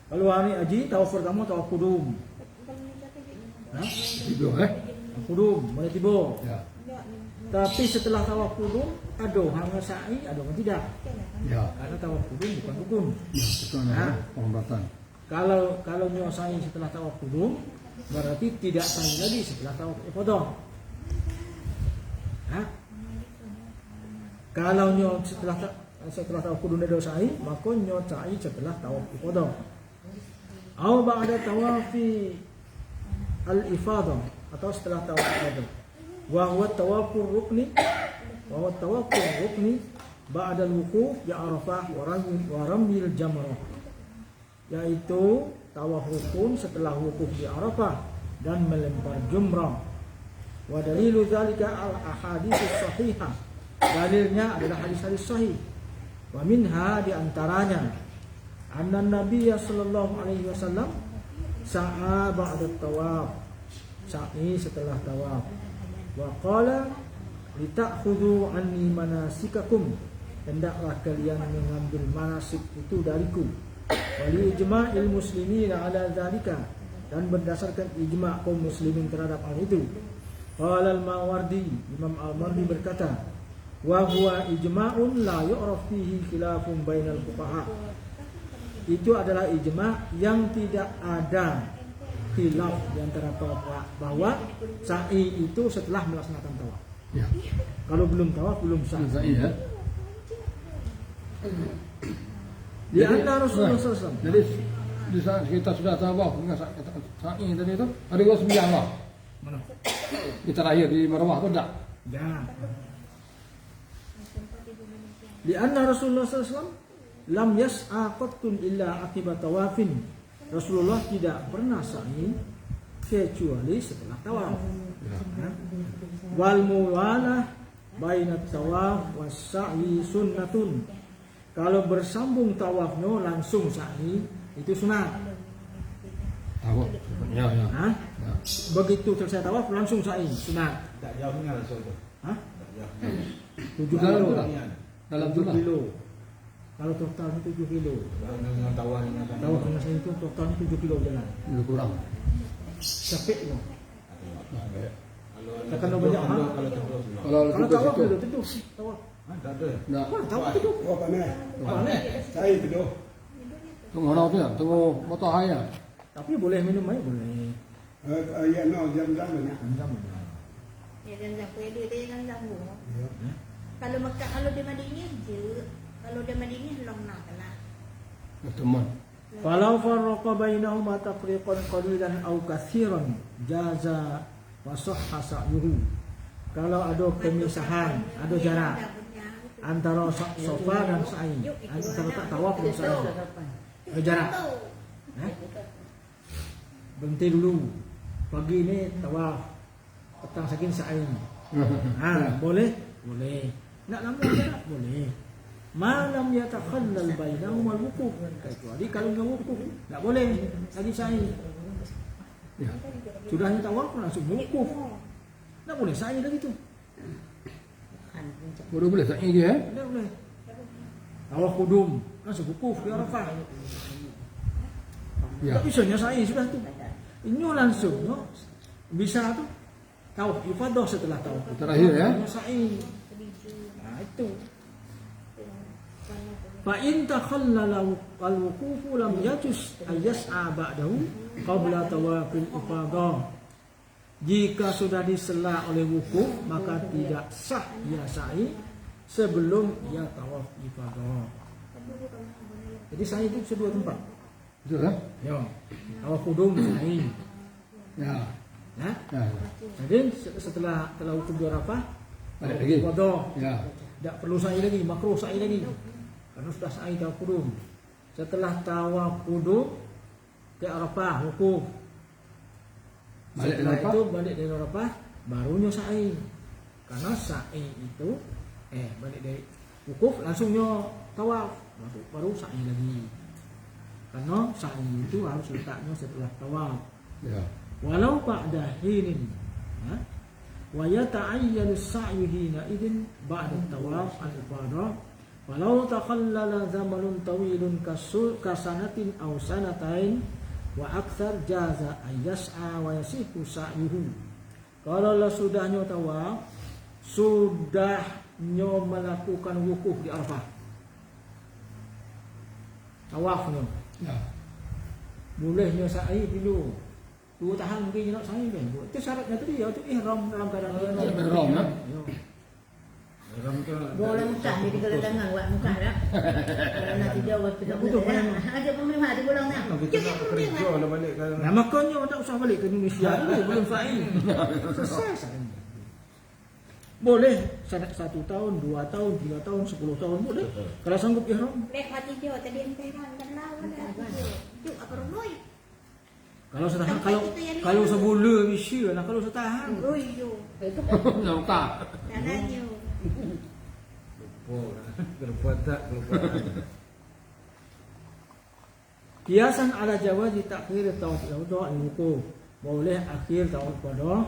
Kalau hari haji tawaf pertama tawaf qudum. Tidur Qudum boleh tiba. Ya. Tapi setelah tawaf qudum ada hanga sa'i, ada yang tidak. Ya. Karena tawaf qudum bukan rukun. Ya, betul Ha? pengombatan. Kalau nyo sa'i setelah tawaf qudum berarti tidak sa'i lagi setelah tawaf ifadah. Ha? Kalau nyo setelah tawaf qudum ada sa'i, maka nyo sa'i setelah tawaf ifadah. Atau ba'da tawafi al-ifadah atau setelah tawaf ifadah. Wa huwa tawafur rukni ba'da al-wuquf bi Arafah wa ramyil jamrah. Yaitu tawaf rukun setelah wukuf di Arafah dan melempar jumrah. Wa dalilu dzalika al-ahadits sahihah. Dalilnya adalah hadis-hadis sahih. Wa minha di antaranya anna Nabiy sallallahu alaihi wasallam sa'a ba'da tawaf. Sa'i setelah tawaf. Wa qala litakhudhu anni manasikakum. Hendaklah kalian mengambil manasik itu dariku. Wali ijma'il muslimin ala dzalika, dan berdasarkan ijma' kaum muslimin terhadap hal itu. Qala al-Mawardi, Imam Al-Mawardi berkata, wa huwa ijma'un la yu'raf fihi khilafun bainal fuqaha. Itu adalah ijma' yang tidak ada khilaf di antara bahwa sa'i itu setelah melaksanakan tawaf. Ya. Kalau belum tawaf belum sah. Sa'i ya. Di antara Rasulullah SAW. Jadi di saat kita sudah tawaf dengan sa'i tadi itu ada dua sembilan lah. Mana? Di terakhir di Marwah itu enggak? Ya. Di anna Rasulullah SAW lam yas'a qattun illa akibat tawafin. Rasulullah tidak pernah sa'i kecuali setelah tawaf. Wal muwalah bainat tawaf was sa'i sunnatun. Kalau bersambung tawafnya langsung sa'i itu sunat. Tahu. Ya, ya. Hah? Ya. Begitu selesai tawaf langsung sa'i sunat. Tak jauhnya Rasul tu. Hah? Tak jauhnya. 7 Dalam kilo. tu lah. Dalam tu 7 lah. kilo. Kalau totalnya 7 kilo. Kalau dengan tawar dengan Tawaf dengan saya itu totalnya 7 kilo jalan. Lebih kurang. Capek loh. Tekan Kalau banyak, ha? kalau terus. Kalau Kalau tugas tawaf itu itu tentu tawaf. Tak ada. enggak. Wah, tawaf itu. Oh, panas. Aneh. Saya tidur. Tunggu mana tu ya? Tunggu matahari ya. Tapi boleh minum air boleh. Ya, no, jam-jam ni. Ya dan zambu dia kan zambu. Kalau Mekah, kalau di Madinah je. Kalau di Madinah long nak lah. Teman. Falau farraqa bainahuma tafriqan qalilan aw katsiran jaza wa sahha sa'yuhu. Kalau ada pemisahan, ada jarak antara sofa dan sa'i, antara tak tawaf dan sa'i. Ada jarak. Berhenti dulu. Pagi ni tawaf, petang sakin sa'i. Boleh? Boleh. Nak lama jarak? Boleh. Malam yatakhallal bainahuma al-wukuf. Kecuali kalau enggak wukuf, enggak boleh lagi sa'i. Ya. Sudahnya tawaf langsung wukuf. Enggak boleh sa'i lagi tu. Baru boleh sa'i dia eh? Enggak boleh. Tawaf qudum langsung wukuf di Arafah. Ya. Tak bisanya sa'i sudah tu. Ini langsung no? Bisa tu. Tawaf ifadah setelah tawaf. Terakhir ya. Sa'i. Nah itu. Fa in takhallala al-wuqufu lam yajuz ayyas'a ba'dahu qabla tawafil ifadah. Jika sudah disela oleh wukuf maka tidak sah ia sa'i sebelum ia tawaf ifadah. Jadi sa'i itu sedua tempat. Betul kan? Ya. Tawaf qudum sa'i. Ya. Ya. Ya. Jadi setelah wukuf di Arafah Balik lagi. ifadah. Ya. Tak perlu sa'i lagi, makruh sa'i lagi. Karena sudah sa'i tawaf qudum. Setelah tawaf qudum ke Arafah wukuf. Balik dari Setelah Arafah? itu balik dari Arafah barunya sa'i. Karena sa'i itu balik dari wukuf langsungnya tawaf, baru sa'i lagi. Karena sa'i itu harus letaknya setelah tawaf. Ya. Walau ba'da hinin, wa yata'ayyanu as-sa'yu hina idin ba'da tawaf al-ifadah. Walau takhallala zamanun tawilun kasanatin aw sanatain wa akthar jaza ayyas'a wa yasihu sa'yuhu. Kalau lah sudahnya tawaf, sudahnya melakukan wukuf di Arafah, tawafnya, Ya. bolehnya sa'i dulu. 2 tahun mungkin nak sa'i kan. Itu syaratnya tadi ya, itu ihram dalam keadaan Ihram, ya. Orang ke Bola Mekah ni di kalau tangan buat Mekah dah. Nanti dia buat tidak Betul, boleh. betul. Ada pemerintah di bola nak. kita nak kerja lah balik ke Nah makanya tak usah balik ke Indonesia dulu belum sa'i. Selesai sa'i. Boleh 1 tahun, 2 tahun, 3 tahun, 10 tahun boleh. Kalau sanggup ihram. Lek mati dia tadi emperan kan lawan dah. Juk apa rumoi. Kalau setahan kalau sebulan bisa lah kalau setahan. Royo. Itu Ya, tak. Dananya. Lupa tak lupa. Kiasan ala jawazi takhir tawaf al-wada' al-wukuf. Boleh akhir tawaf wada'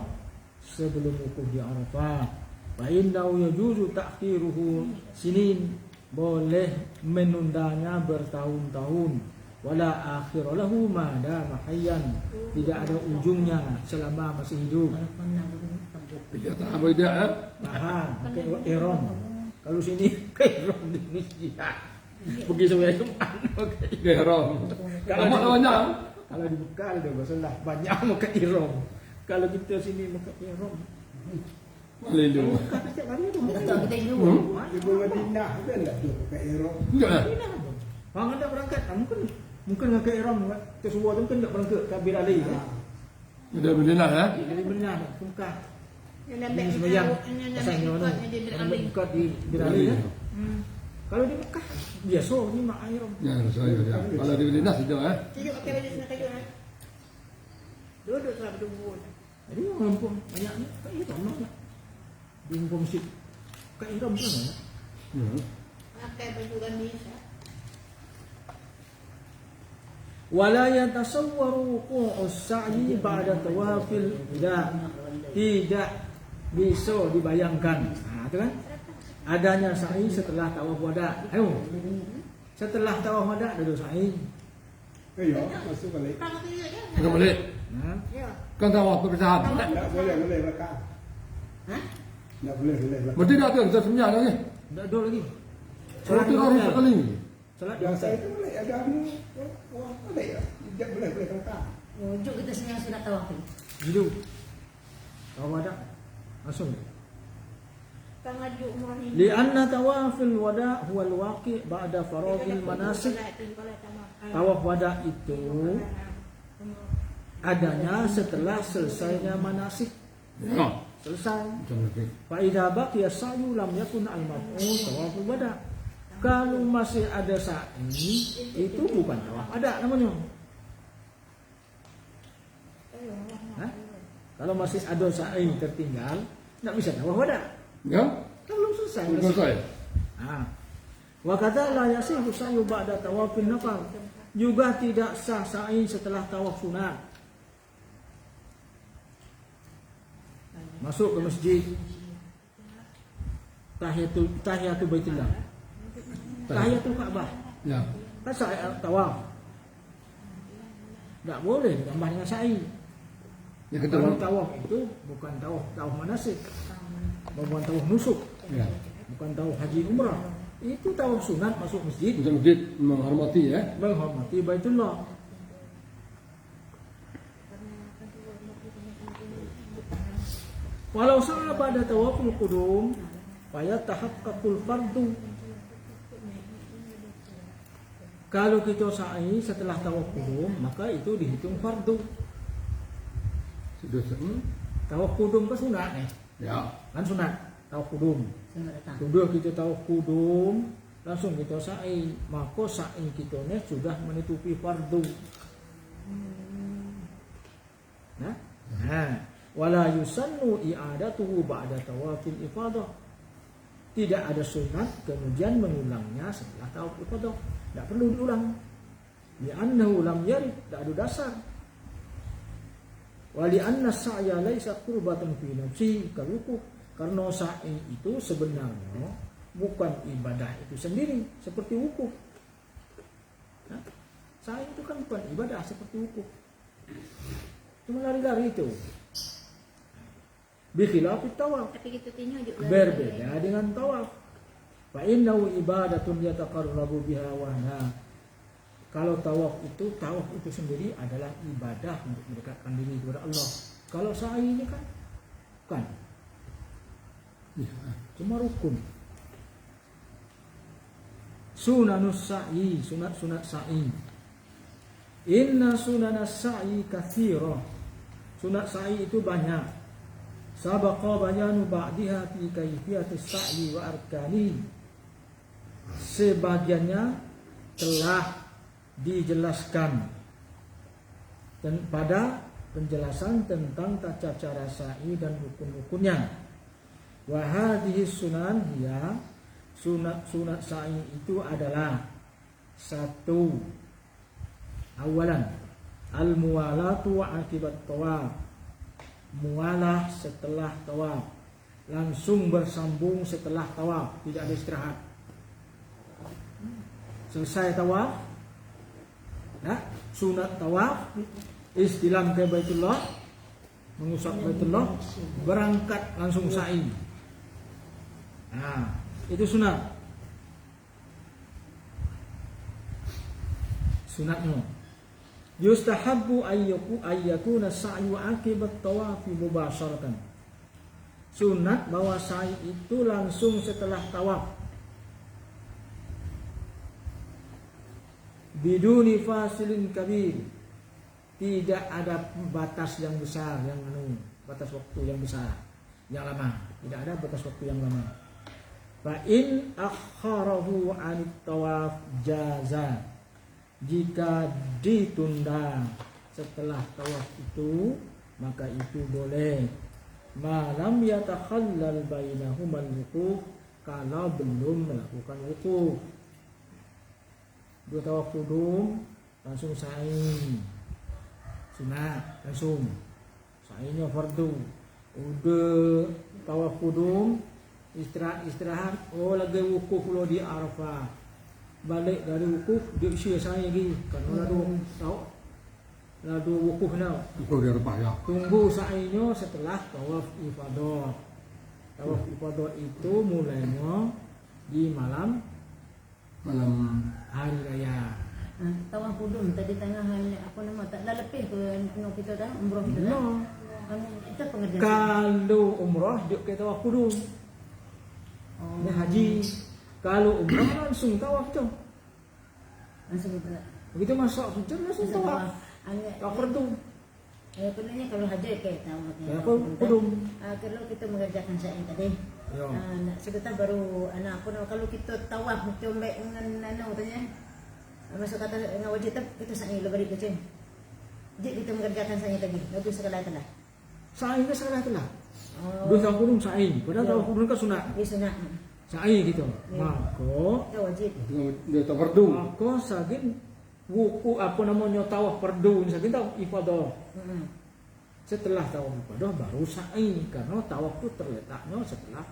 sebelum wukuf di Arafah. Fa innahu yajuzu ta'khiruhu sinin. Boleh menundanya bertahun-tahun. Wala akhir lahu ma dama hayyan. Tidak ada ujungnya selama masih hidup. Ya, tak apa dia, ya. Tahan, pakai ihram. Kalau sini pakai ihram di Indonesia. Pergi sampai Jumat pakai Ihram. Kalau Lama di- lawannya. Kalau di Mekah ada masalah banyak pakai ihram. Kalau kita sini pakai ihram, Malilu. Mekah setiap hari tu. kita tahu kita dulu. Ibu Madinah kan tak tu pakai ihram. Enggak. Bang anda berangkat, mungkin pakai ihram ke semua tu mungkin tak berangkat kabir Ali kan. Udah benar, ya. Jadi benar ke Mekah. Yang Ini nampak sembahyang yang pasal ni mana? nampak dia beralih. Mekah di Ali kan. Kalau di Mekah biasa ni mak ihram. Ya, saya ya. Kalau di Madinah sudah, ya. Tunjuk pakai baju sana kayu nak. Duduk tu berdua. Jadi orang kampung banyaknya pakai ihram nak. Di kampung masjid pakai ihram kan. Ya. Pakai baju gamis. Wala yatasawwaru wuqu'us sa'i ba'da tawafil wada. Tidak bisa dibayangkan. Itu kan? Adanya sa'i setelah tawaf wada. Ayo. Setelah tawaf wada ada sa'i. Ya, masuk balik. Kalau tu je. Enggak boleh. Nah, Ya. Kan tawaf perpisahan. Tak boleh belakang. Hah? Tak boleh belakang. Berarti dah tu kita sembilan lagi. enggak ada lagi. Kalau tu hari sekali. Salat Yang biasa. saya tu boleh ada wah boleh ya. Tidak boleh belakang. Unjuk kita senyap sudah tahu apa. Dulu. Tawaf wada langsung. Kang ajuk umrah ni. Lianna tawafil wada huwa al-waqi' ba'da faragil manasik. Tawaf wada itu adanya setelah selesainya manasik. Ya. Selesai. Macam lagi. Fa idza baqiya sa'yu lam yakun al-maf'ul tawaful wada. Kalau masih ada sa'i itu bukan tawaf wada namanya. Hah? Kalau masih ada sa'i tertinggal, tak bisa tawaf wada. Ya. Kalau selesai. Selesai. Ah. Wa kadza la yasihu sa'yu ba'da tawafin nafar. Juga tidak sah sa'i setelah tawaf sunat. Masuk ke masjid. Tahiyatul Baitullah. Tahiyatul Ka'bah. Ya. Kan sa'i tawaf. Tak boleh ditambah dengan sa'i. Yang Kalau kedua. tawaf itu bukan tawaf manasik. Bukan tawaf nusuk. Ya. Bukan tawaf haji umrah. Itu tawaf sunat masuk masjid Macam masjid menghormati, ya. menghormati Baitullah. Walau sa'a pada tawaful qudum fayatahaqqaqul fardu. Kalau kita sa'i setelah tawaf qudum, maka itu dihitung fardu. Sudah. Tawaf qudum kan sunat Ya. kan sunat tawaf qudum. Sudah datang. Sudah kita tawaf qudum, langsung kita sa'i, maka sa'i kita ni sudah menutupi fardu. Nah, Wala yusannu i'adatuhu ba'da tawafil ifadah. Tidak ada sunat kemudian mengulangnya setelah tawaf ifadah. Tidak perlu diulang. Li'annahu lam yarid, tidak ada dasar. Wa li'anna sa'ya laisa qurbatan fi nafsi kalwukuf. Karena sa'i itu sebenarnya bukan ibadah itu sendiri seperti wukuf. Sa'i itu kan bukan ibadah seperti wukuf. Cuma lari-lari itu. Bikhilafit tawaf. Tapi kita tinjau juga Berbeda dengan tawaf. Fa innahu ibadatun yataqarrabu biha wa Kalau tawaf itu sendiri adalah ibadah untuk mendekatkan diri kepada Allah. Kalau sa'i ini kan bukan. Cuma rukun. Sunanus sa'i, sunat sa'i. Inna sunanas sa'i katsira. Sunat sa'i itu banyak. Sabaqa bayanu ba'diha fi kaifiyatis sa'i wa arkani. Sebagiannya telah dijelaskan dan pada penjelasan tentang tata cara sa'i dan rukun-rukunnya. Wa hadhihi sunan hiya sunat sa'i itu adalah satu, awalan al-muwalatu wa akibat tawaf. Mualah setelah tawaf, langsung bersambung setelah tawaf, tidak ada istirahat. Selesai tawaf, sunat tawaf, istilam ke Baitullah, mengusap Baitullah, berangkat langsung sa'i. Itu sunat. Sunatnya. Yustahabbu ayyakuna sa'yu akibat tawafi mubasharatan. Sunat bahwa sa'i itu langsung setelah tawaf. Biduni fasilin kabir. Tidak ada batas yang besar, batas waktu yang besar, yang lama. Tidak ada batas waktu yang lama. Fa in akharahu 'anit tawaf jaza. Jika ditunda setelah tawaf itu, maka itu boleh. Malam yatakhallal bainahumal wukuf, kalau belum melakukan wukuf. Dua tawaf qudum langsung sa'i. Sunat langsung. Sa'inya fardu. Udah tawaf qudum istirahat, lagi wukuf lo di Arafah. Balik dari wukuf dia isi saya lagi karena ladu wukuf now. Wukuf di Arafah ya. Tunggu sa'inya setelah tawaf ifadah. Tawaf ifadah itu mulainya di malam hari raya. Tawaf qudum tadi tengah tak dah lebih ke kita dah umrah kita dah. No. Itu pengerjaan. Kalau umrah dia ke tawaf qudum. Ini haji. Kalau umrah langsung tawaf tu. Langsung kita. Begitu masuk sujud langsung tawaf. Tawaf fardu. Sebenarnya kalau haji kayak tawaf. Ya qudum. Kalau kita mengerjakan sa'i tadi. Ya. Sebentar baru kalau kita tawaf coba dengan tanya. Masuk kata dengan wajib itu sa'i lo balik macam. Jadi kita mengerjakan sa'i tadi. Lalu segala telah. Sa'i ke segala telah. Dua tawaf qudum sa'i. Padahal tawaf qudum kan sunat. Sunat. Sa'i gitu. Ya. Maka Itu wajib. Dia tak fardu. maka sagin wuku tawaf fardu sagin tawaf ifadah. Setelah tawaf ifadah baru sa'i, karena tawaf itu terletaknya setelah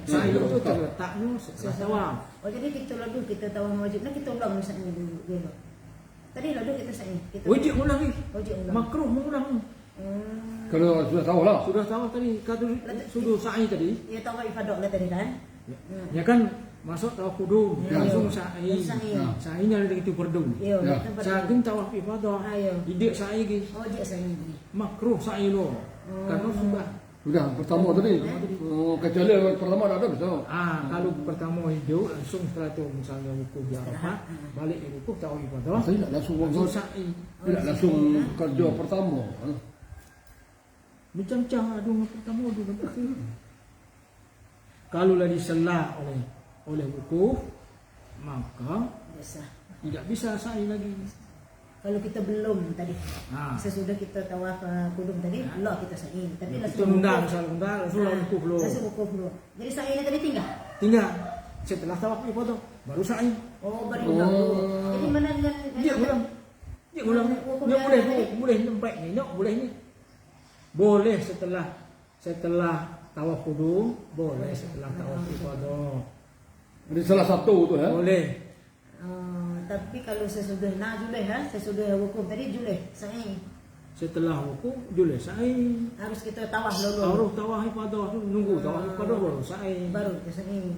sa'i itu terletaknya setelah tawaf. Jadi kita lalu kita tawaf wajib, kita ulang misalnya dulu gitu. Tadi lalu kita sa'i. Wajib ulang ni. Wajib ulang. Makruh mengulang. Kalau sudah tahu lah. Sudah tawaf tadi, sudah sa'i tadi. Ya tawaf ifadah lah tadi kan. Ya kan masuk tawaf qudum Ya. langsung sa'i. Sa'i. Sa'inya dari itu fardu. Iya. Sagin tawaf ifadah. Ayo. Idik sa'i lagi. Wajib sa'i. Makruh sa'i lo. Karena Sudah pertama tadi. Kecuali pertama ada bisa. kalau pertama hidup langsung setelah itu misalnya wukuf di Arafah, balik di wukuf tawaf ifadah. Saya tidak langsung Langsung sa'i. tidak langsung kerja pertama. Bincang-bincang aduh pertama aduh terakhir. Kalau lah disela oleh wukuf, maka Biasa. tidak bisa sa'i lagi. kalau kita belum tadi Ha. sesudah kita tawaf kudum tadi lah kita sa'i. Tapi Kita nunda misal nunda langsung wukuf dulu. Langsung wukuf dulu. Jadi sa'i tadi tinggal. Tinggal setelah tawaf ni foto baru sa'i. Oh, baru dulu. Jadi mana dengan Dia ulang. Dia ulang. Wukuf Dia yang boleh tadi. boleh nampak ni, nak boleh ni. Boleh setelah tawaf kudum, boleh setelah tawaf ifadah. Jadi salah satu tu Boleh. Tapi kalau sesudah juleh sesudah wukuf tadi juleh sa'i. Setelah wukuf boleh sa'i. Harus kita tawaf dulu. Baru tawaf ifadah tu nunggu tawaf ifadah baru sa'i. Baru kita sa'i.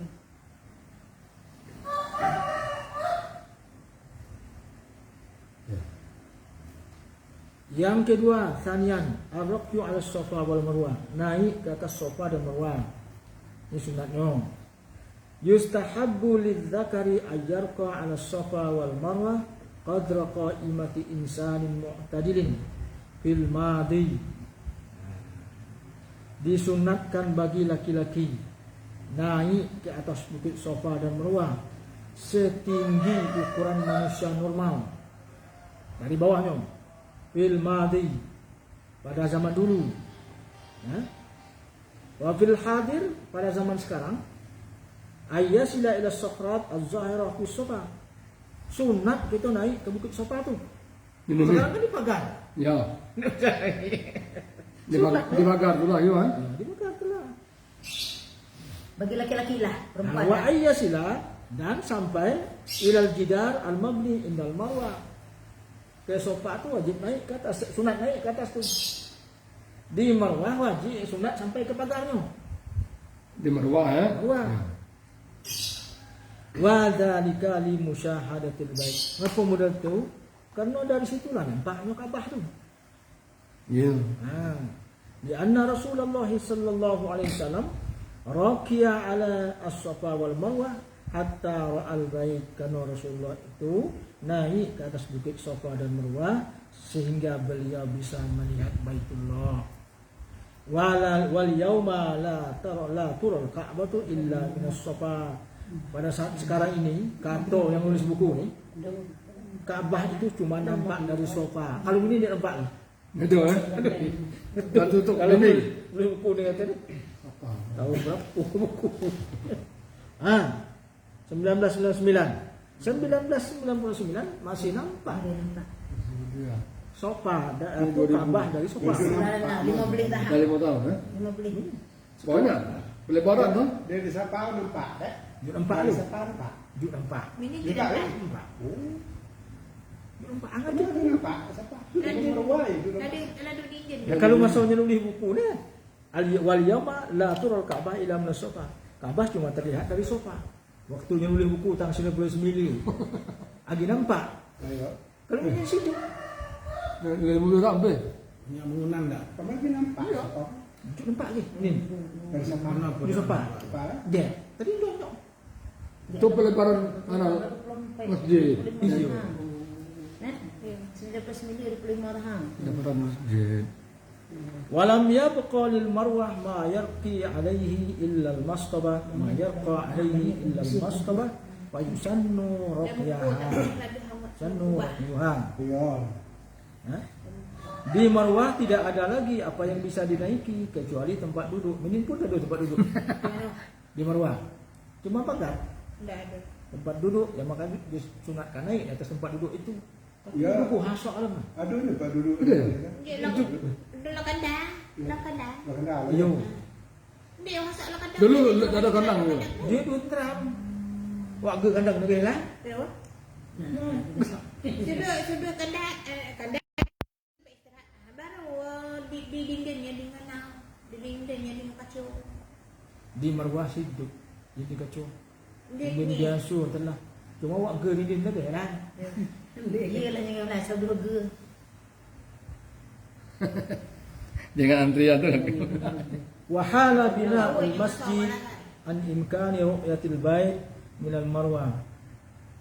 Yang kedua, sanian, ar-raqyu 'ala Safa wal Marwah, naik ke atas Safa dan Marwah. Ini sunatnya. Yustahabbu lidz-dzakari ayyarqa 'ala Safa wal Marwah qadra qa'imati insanin mu'tadilin fil madi. Disunatkan bagi laki-laki naik ke atas bukit Safa dan Marwah setinggi ukuran manusia normal dari bawahnya. Fil madi, pada zaman dulu, wa fil hadir, pada zaman sekarang, ayyasila ila sakhrat az-zahirah fi Safa. Sunat kita naik ke bukit Safa tu. Sekarang kan dipagar. Ya. Dibagar tu lah, ya kan? Dipagar tu lah. Bagi laki-laki lah, perempuan. Wa ayyasila, dan sampai ilal jidar al-mabni indal Marwah. Ke Safa tu wajib naik ke atas, sunat naik ke atas tu. Di Marwah wajib sunat sampai ke pagarnya. Di Marwah Marwah. Wa dzalika li musyahadatil bait. Apa modal tu? Karena dari situlah nampaknya Ka'bah tu. Ya. Di anna Rasulullah sallallahu alaihi wasallam raqiya ala as-Safa wal Marwah hatta ra'al bait. Karena Rasulullah itu naik ke atas bukit Safa dan Marwah sehingga beliau bisa melihat Baitullah. Wal yauma la tural Ka'batu illa minas Safa. Pada saat sekarang ini, kata yang nulis buku ni, Ka'bah itu cuma nampak dari Safa. Kalau ini dia nampak ni. Betul Dan tutup Kalau ini. nulis buku ni kata ni. Tahu berapa buku. 1999. 1999 masih nampak Ada nampak. Safa Ka'bah dari Safa. Nah, 15 tahun. Dah 5 tahun 15. Banyak. Boleh barat tu. Dari Sabah nampak Nampak Dari lu. Sabah nampak. Juk nampak. Ini Nampak tidak kan? Nampak. Juk nampak Ada angat. ada nampak Sabah. Dari Marwah itu nampak. ada di Indian. Ya kalau masanya nulis buku ni wal yauma la tural Ka'bah ila minas Safa. Ka'bah cuma terlihat dari Safa. Waktunya nulis buku tahun 99. Agi nampak. Ayo. Kalau ini situ. 50 tahun be. Punya bangunan dah. Kemarin dia nampak. Sabah. Juk nampak ni. Ni. Dari Sabah Mana pun Di Safa. Sabah. Dia. Tadi lu tengok. Itu pelebaran masjid. Iya. 99 25 tahun. Pelebaran masjid. Walam yabqa lil marwah ma yarqi alaihi illa al mastaba ma yarqa alaihi illa al mastaba wa yusannu raqyaha sannu raqyaha. Iya. Di Marwah tidak ada lagi apa yang bisa dinaiki kecuali tempat duduk. Ini pun ada tempat duduk di Marwah. Cuma pagar Tidak ada. tempat duduk yang maka disunatkan naik atas tempat duduk itu. Ya. Duduk hasak alam. Ada nampak duduk. Ada? Dia lo kandang. Lo kandang. Bakal Iyo. Dia masak lo kandang. Dulu ada kandang tu. Dia dutram. Wak ke kandang negeri lah. Sudah kandang kandang istirahat. Baru di dindingnya di mana? Di dindingnya di kacau. Di Marwah hidup. Jadi kacau. Di Dia biasa telah. Cuma wak ke di negeri lah. Dia lah yang nak saudara burger. Jangan antrian tu. Wahala bina al-masjid an imkani ru'yatil bait minal Marwah.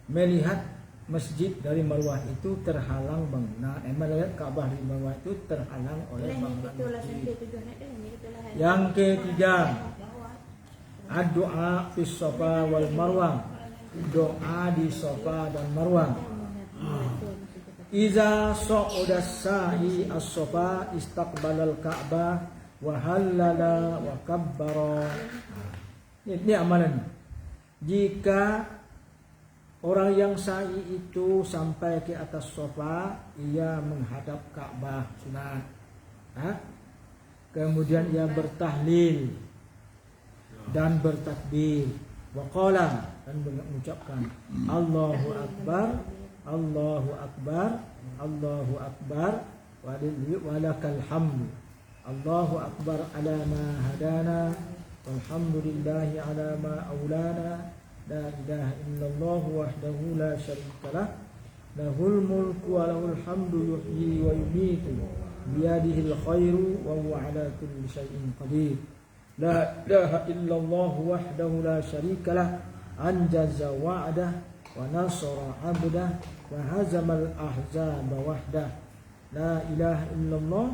Melihat masjid dari Marwah itu terhalang bangunan. Melihat Ka'bah di Marwah itu terhalang oleh bangunan masjid. Yang ketiga, doa fi Safa wal Marwah. Doa di Safa dan Marwah. Iza sa'uda sa'i as-safa istaqbalal Ka'bah wa halala wa kabbara. Ini amalan. Jika orang yang sa'i itu sampai ke atas Safa, ia menghadap Ka'bah, sunat. Kemudian ia bertahlil dan bertakbir. Wa qala, dan mengucapkan Allahu Akbar, Allahu Akbar, Allahu Akbar, walakal hamdu. Allahu Akbar ala ma hadana, walhamdulillahi ala ma aulana, la ilaha illallah wahdahu la syarikalah, lahul mulku wa lahul hamdu yuhyi wa yumitu, biyadihil khairu wa huwa ala kulli syai'in qadir. La ilaha illallah wahdahu la syarikalah, anjaza wa'dah wa nasara 'abdah wa hazamal ahzaba wahdah. La ilaha illallah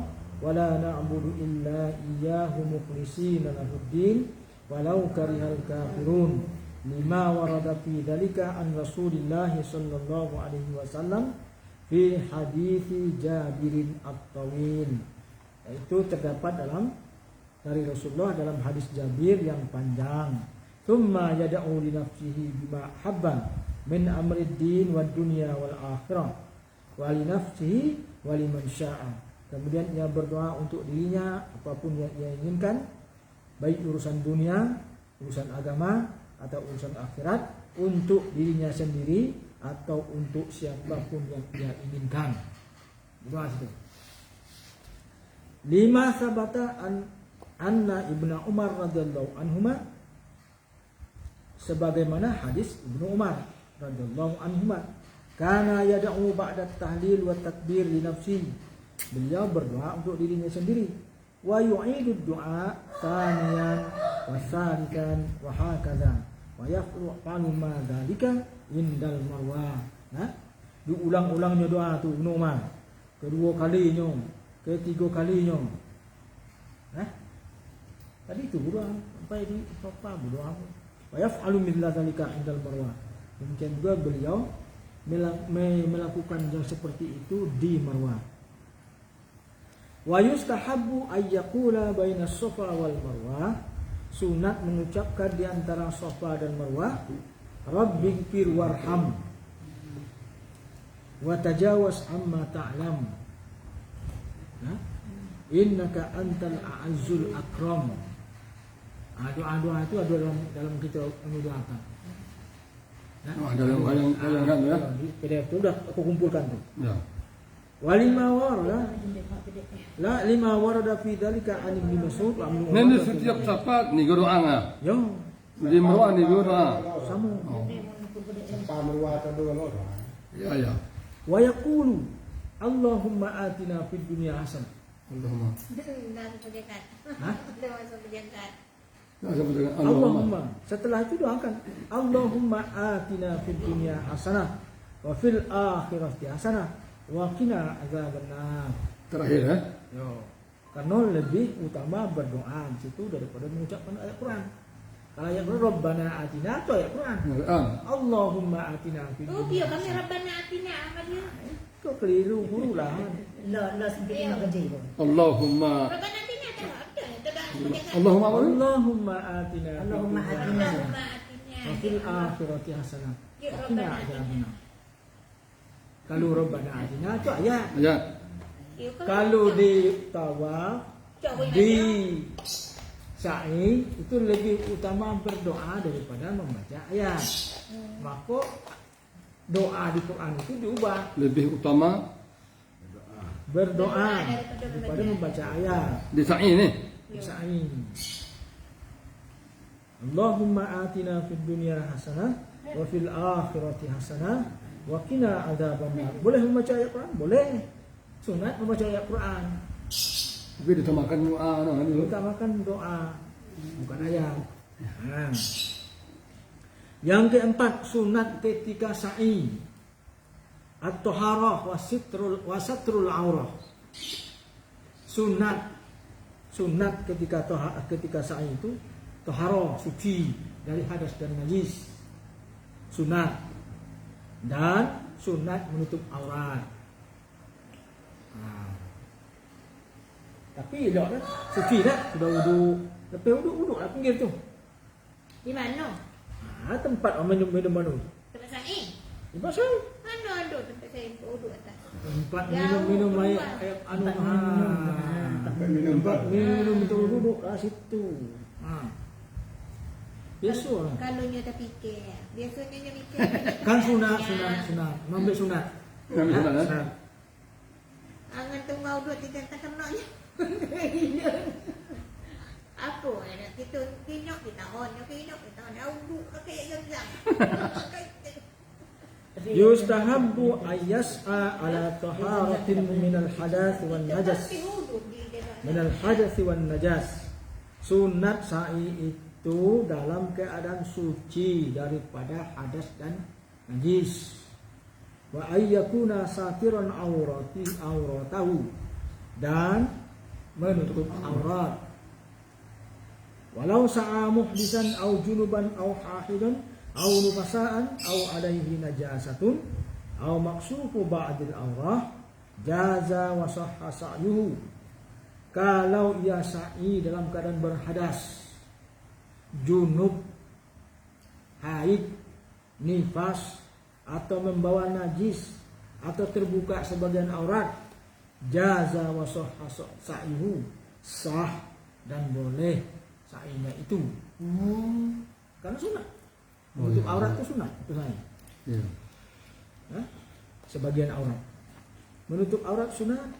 wa la na'budu illa iyyahu mukhlishina lahuddin walau karihal kafirun. Lima warada fi dzalika an Rasulillah sallallahu alaihi wasallam fi hadithi Jabirin at-Tawil. Itu terdapat dari Rasulullah dalam hadis Jabir yang panjang. Thumma yad'u li nafsihi bima habba min amrid din wad dunya wal akhirah wa li nafsihi wa liman syaa. Kemudian ia berdoa untuk dirinya apapun yang ia inginkan, baik urusan dunia, urusan agama atau urusan akhirat, untuk dirinya sendiri atau untuk siapapun yang ia inginkan. Doa itu. 5 sabata anna Ibnu Umar radhiyallahu anhuma, sebagaimana hadis Ibnu Umar radhiyallahu anhuma, kana yad'u ba'da tahlil wa takbir li nafsi. Beliau berdoa untuk dirinya sendiri. Wa yu'idu du'a thaniyan wa thalithan wa hakadha. Wa yaf'alu ma dzalika indal marwah. Diulang-ulangnya doa tu Ibnu Umar. Kedua kalinya, ketiga kalinya. Tadi itu berdoa sampai di Safa berdoa. Wa yaf'alu mithla dzalika indal marwah. Demikian juga beliau melakukan yang seperti itu di Marwah. Wa yustahabbu ay yaqula baina Safa wal Marwah, sunat mengucapkan di antara Safa dan Marwah, Rabbighfir warham wa tajawaz amma ta'lam, innaka antal a'azzul akram. Doa-doa itu ada dalam kita mendoakan. Dalam ya. Di PDF itu udah aku kumpulkan tuh. Ya. Walima warada fi dzalika an Ibnu Mas'ud wa Ibnu Umar. Ini setiap sapat ni doa ngah. Yo, Di Marwah ni doa. sama. Safa Marwah atau dua loh. Ya ya. Wa yaqulu Allahumma atina fid dunya hasanah. Allahumma. Dah masuk dekat. Hah? Dah masuk dekat. Ya sama dengan Allahumma. Setelah itu doakan Allahumma atina fid dunya hasanah wa fil akhirati hasanah wa qina azabannar. Terakhir Yo, karena lebih utama berdoa di situ daripada mengucapkan ayat Quran. Kalau ayat Quran Rabbana atina itu ayat Quran. Allahumma atina fid Oh, dunya. dia kami Rabbana atina apa dia? Kau keliru guru lah. Lo sampai nak kerja pun. Allahumma. Rabbana atina tak ada. Tak ada masuk dekat. Allahumma apa? Allahumma atina fid Allahumma dunya atina. hasanah Allahumma atina. wa fil akhirati hasanah Ya, wa qina Rabbana azabannar. Kalau Rabbana atina itu ayat. Ya. Ya, Kalau di tawaf, Coba di sa'i itu lebih utama berdoa daripada membaca ayat. Maka doa di Quran itu diubah Lebih utama berdoa daripada membaca ayat. di sa'i ni. Di sa'i. Allahumma atina fid dunya hasanah wa fil akhirati hasanah wa qina adzabannar. Boleh membaca ayat Quran? Boleh. Sunat membaca ayat Quran. Tapi ditamakan doa dulu. Utamakan doa, bukan ayat. Nah. Yang keempat, sunat ketika sa'i at-taharah wa satrul aurah. Sunat ketika sa'i itu taharah, suci dari hadas dan najis. Sunat. Dan sunat menutup aurat. Tapi elok dah, suci dah, sudah wuduk. Lepas wuduk lah pinggir tu. Di mana? Tempat orang minum manu. Tempat saya. Di pasal Mana ada tempat saya duduk atas. tempat Jauh minum air, keluar. air anu Tempat minum. tempat minum tu duduk lah situ. Biasa lah. Kalau nya tak fikir. Biasanya nya fikir. Kan sunat. Ambil sunat. Ambil sunat, kan? Sunat. Angan tunggu duduk di atas kenaknya. Apa nak kita tinok kita on, kita duduk pakai gang-gang. Yustahabbu ayyas'a ala taharatin minal hadath wan najas. Minal hadath wan najas. Sunat sa'i itu dalam keadaan suci daripada hadas dan najis. Wa ayyakuna satiran auratahu, dan menutup aurat. Walau sa'a muhdisan au junuban au hahidan au nufasaan au alaihi najasatun au maksufu ba'dil aurah jaza wa sahha sa'yuhu. Kalau ia sa'i dalam keadaan berhadas, junub, haid, nifas, atau membawa najis, atau terbuka sebagian aurat, jaza wa sahha sa'yuhu, sah dan boleh sa'inya itu. Karena sunat. Menutup aurat itu sunat, itu sa'i. Ya. Sebagian aurat. Menutup aurat sunat,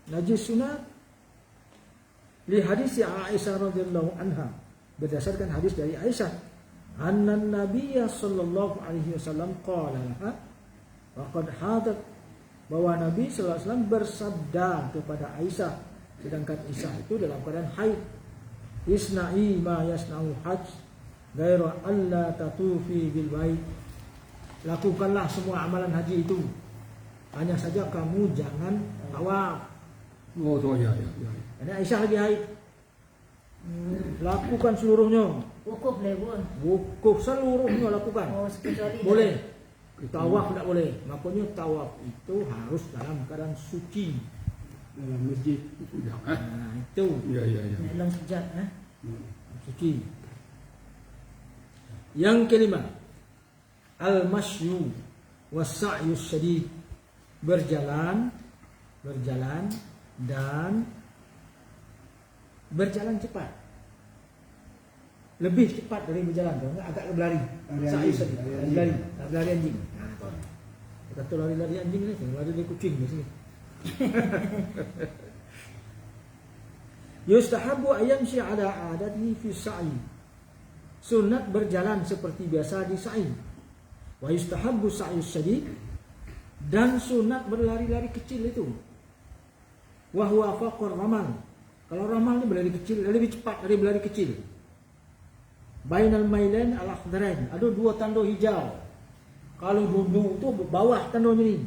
najis sunat. Li hadis Aisyah radhiyallahu anha, berdasarkan hadis dari Aisyah, anna Nabiya sallallahu alaihi wasallam qala laha wa qad hadat, bahwa Nabi sallallahu alaihi wasallam bersabda kepada Aisyah, sedangkan Aisyah itu dalam keadaan haid, isna'i ma yasna'u hajj ghaira alla tatufi bil bait. Lakukanlah semua amalan haji itu, hanya saja kamu jangan tawaf. Oh, tu ya. Ada Aisyah lagi haid. Lakukan seluruhnya. Wukuf boleh pun. Wukuf seluruhnya lakukan. Oh, kecuali Boleh. Tawaf tidak boleh. Makanya tawaf itu harus dalam keadaan suci. Dalam masjid. Ya. Nah, itu Ya. dalam sejak suci. Yang kelima, al-masyu was-sa'yu syadid, berjalan dan berjalan cepat. Lebih cepat dari berjalan, agak berlari. Sa'yu syadid, lari anjing. Kata lari anjing ni, lari dari kucing di sini. Yustahabu ayamshi ala adatihi fi sa'i. Sunat berjalan seperti biasa di sa'i. Wa yustahabu sa'yu syadid, dan sunat berlari-lari kecil itu. Wa huwa faqur ramal. Kalau ramal ni berlari kecil, lebih cepat dari berlari kecil. Bainal mailain al-akhdarain, ada dua tanda hijau. Kalau duduk tu bawah tandanya ni.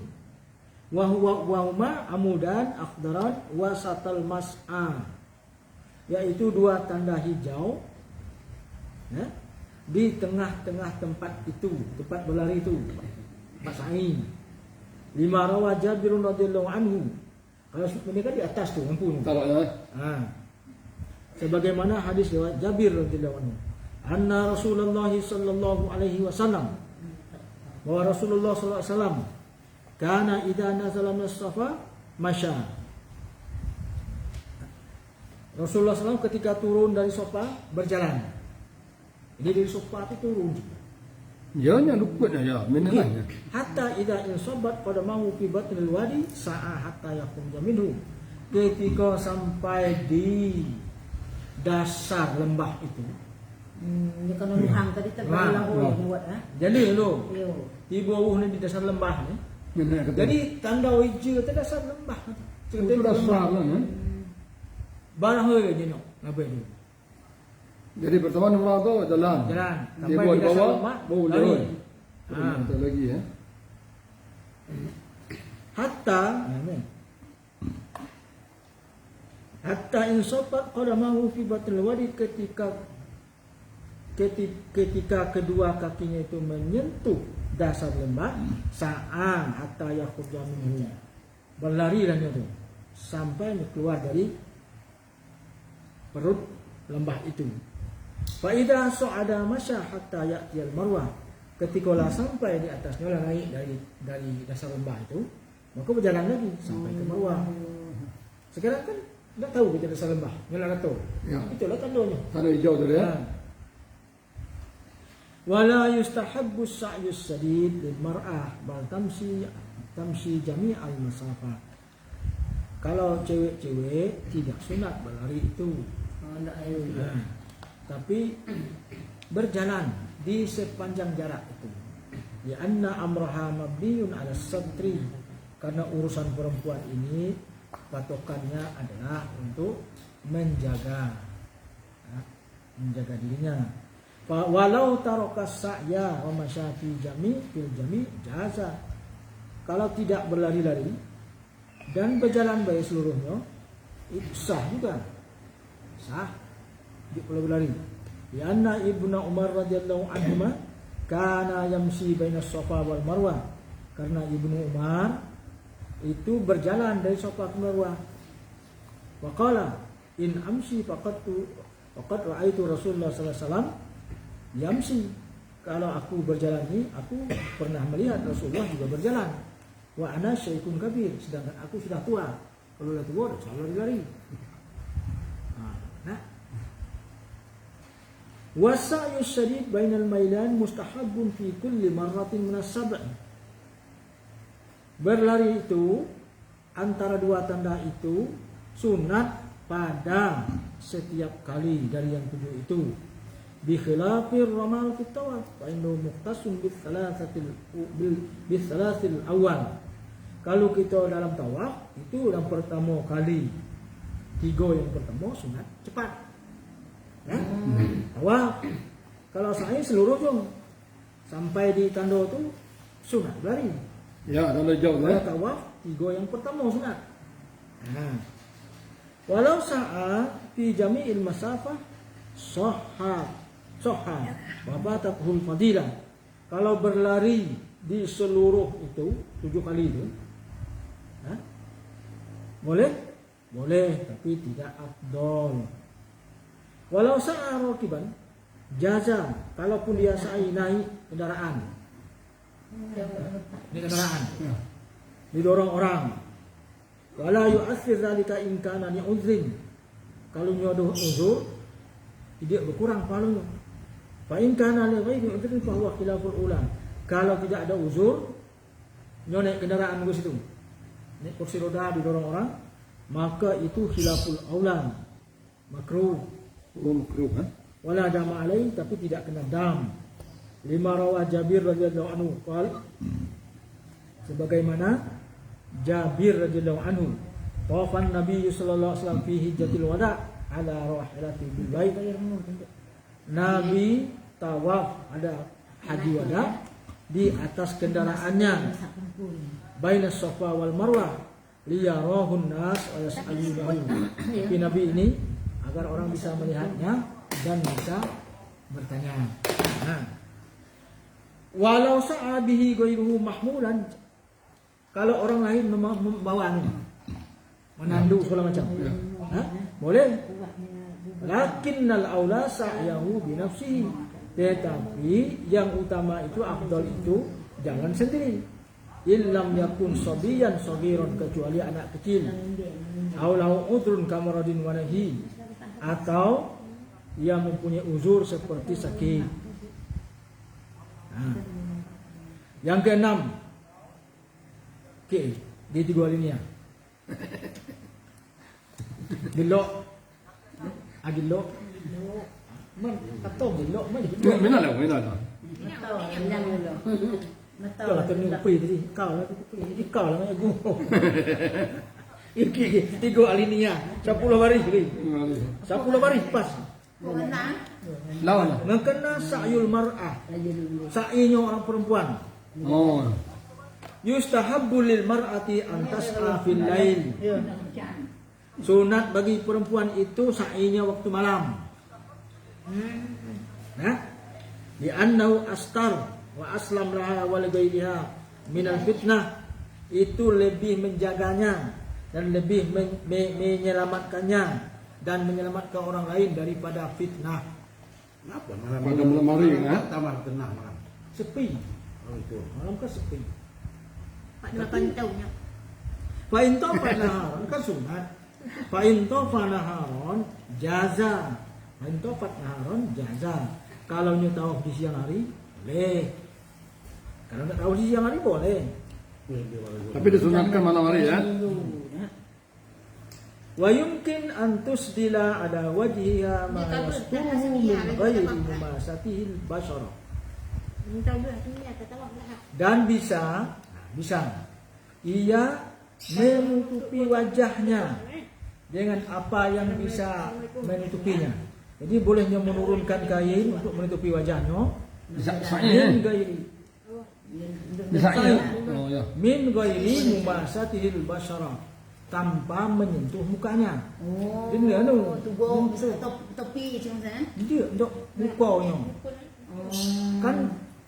Wa huma amudan akhdaran wasatal mas'a, yaitu dua tanda hijau di tengah-tengah tempat itu, tempat berlari itu, tempat sa'i. Lima rawa Jabir radhiyallahu anhu, kalau mereka di atas tu lampu tu. Tak lah. Sebagaimana hadis riwayat Jabir radhiyallahu anhu, anna Rasulullah sallallahu alaihi wasallam, bahwa Rasulullah sallallahu alaihi wasallam kana idza nazala minas safa masya. Rasulullah SAW ketika turun dari sofa berjalan. Ini dari sofa itu turun. Ya, nya luputnya ya, menengahnya. Hatta idza insabat qadamahu fi batnil wadi sa'a hatta yakhruja minhu. Ketika sampai di dasar lembah itu. Dia kan nuhang tadi terbalang yang buat Jadi lo Yo. di bawah ni di dasar lembah ni. Jadi tanda hijau itu dasar lembah. itu dasar lah, kan? Barang he je nak ngabai ni. Jadi pertama nomor tu jalan. Jalan Dia sampai buat di dasar bawah, lembah baru lari. jalan. Ada lagi ya. Hatta insabat qadamahu fi batil wadi, ketika kedua kakinya itu menyentuh dasar lembah, sa'an hatta yakhruja minhu, berlari dan itu sampai keluar dari perut lembah itu. Fa idza sa'ada masya hatta ya'tiyal marwah. Ketika sampai di atasnya lah, naik dari dasar lembah itu, maka berjalan lagi sampai ke marwah. Sekarang kan tidak tahu kita dasar lembah, nyolah tahu. Ya. Itulah tandanya. Tanda hijau tadi ya. Wala yustahabbu sa'yus sadid lil mar'ah bal tamshi jami'al masafah. Kalau cewek-cewek tidak sunat berlari itu. Nah, tapi berjalan di sepanjang jarak itu. Ya anna amraha mabniun ala satri, karena urusan perempuan ini patokannya adalah untuk menjaga dirinya. Walau tarokas sa'ya wa masyafi fil jami jaza. Kalau tidak berlari-lari dan berjalan baik seluruhnya, itu sah juga. Sah. Dia boleh berlari. Ya anna Ibnu Umar radhiyallahu anhu kana yamshi baina Safa wal Marwah. Karena Ibnu Umar itu berjalan dari Safa ke Marwah. Wa qala in amshi faqad ra'aitu Rasulullah sallallahu alaihi wasallam yamshi. Kalau aku berjalan ini, aku pernah melihat Rasulullah juga berjalan. Wa ana syaikun kabir, sedangkan aku sudah tua. Kalau sudah tua, selalu lari. Nah, wasa'yu syadid bainal mailan mustahabun fi kulli marratin min as-sab'. Berlari itu antara dua tanda itu sunat pada setiap kali dari yang 7 itu. Bi khilafir ramal fi tawaf fa innahu muqtasun bis salasil awal. Kalau kita dalam tawaf itu yang pertama kali, 3 yang pertama sunat cepat. Ya? Tawaf. Kalau sa'i seluruh tu sampai di tanda tu sunat lari. Ya, tanda hijau tu Kalau ya. tawaf 3 yang pertama sunat. Walau sa'a fi jami'il masafah sahha wa batakhul fadilah. Kalau berlari di seluruh itu 7 kali itu, boleh, tapi tidak afdol. Walau sa'a rakiban jaza, kalaupun dia sa'i naik kendaraan, didorong orang. Wala yu'athir dzalika in kana li'udhrin. Kalau nyodoh uzur, tidak berkurang pahalanya. Fa in kana li ghairi udhrin fa huwa khilaful ula. Kalau tidak ada uzur, naik kendaraan ke situ, naik kursi roda didorong orang, maka itu khilaful aula, makruh. Makruh kan? Wala dama alaih, tapi tidak kena dam. Lima rawah Jabir radhiyallahu anhu qala, sebagaimana Jabir radhiyallahu anhu, tawafan Nabi sallallahu alaihi wasallam fi hijjatil wada ala rahilati bil bait. Nabi tawaf ada haji wada di atas kendaraannya baina Safa wal Marwah liyarahun nas wa yas'alunahu. Tapi Nabi ini agar orang bisa melihatnya dan bisa bertanya. Walau sa'a bihi ghairuhu mahmulan, kalau orang lain membawa menandu segala macam, boleh. Lakinnal aula sa'yahu bi nafsihi, tetapi yang utama itu afdal itu jalan sendiri. Illam yakun sabiyan saghiran, kecuali anak kecil. Aulau udrun kamaradin wa nahi, atau yang mempunyai uzur seperti sakit. Yang keenam, di 3 linia. Gelok, agilok, katong gelok, Mina lah. Kau lah ternyupi tadi, kau lah aku. Iki 3 linia, 10 baris ni. 10 baris pas. Lawan lah. Mengkena sa'yul mar'ah, sa'inya orang perempuan. Oh. Yustahabbu lil mar'ati an tas'a fil lail. Sunat bagi perempuan itu sa'inya waktu malam. Di annahu astar wa aslam laha wa li ghairiha minal fitnah, itu lebih menjaganya dan lebih menyelamatkannya dan menyelamatkan orang lain daripada fitnah. Kenapa malam Pada itu? malam hari, Malam ya? tambah tenang malam. Sepi. Oh itu. Malam kan sepi. Pak 8 tahunnya. Fa in tafa naharon kan sunat. Fa in tafa naharon jaza. Fa in tafa naharon jaza. Kalau nyu tawaf di siang hari boleh. Kalau nak tawaf di siang hari boleh. Tapi disunatkan malam hari ya. Wa yumkin an tusdila ala wajhiha ma yastuhu min ghairi mumasatihil bashara. Minta dulu sini ada tawak dah. Dan bisa ia menutupi wajahnya dengan apa yang bisa menutupinya. Jadi bolehnya menurunkan kain untuk menutupi wajahnya Bisa sa'i min ghairi Bisa ya. Oh ya. min ghairi mumasatihil bashara, tanpa menyentuh mukanya. Oh. Ini anu. Tubuh bisa topi macam mana? Dia untuk mukanya. Kan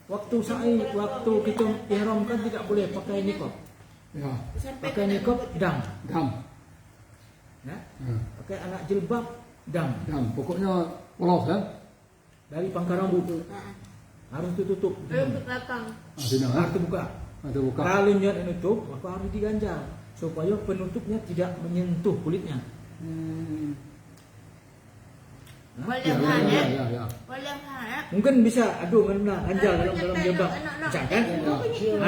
waktu sa'i, waktu kita ihram kan tidak boleh pakai niqab. Ya. Pakai niqab dam. Dam. Ya. Ya. Pakai anak jilbab dam. Dam. Pokoknya polos kan. Dari pangkal rambut harus ditutup. Rambut belakang. Sini Harus ha. terbuka. Ada buka. Kalau niat menutup, maka harus diganjal supaya penutupnya tidak menyentuh kulitnya. Boleh Ya, kan ya, ya? ya, ya. Boleh kan? Mungkin bisa adu dengan ganjal dalam jilbab. Misalkan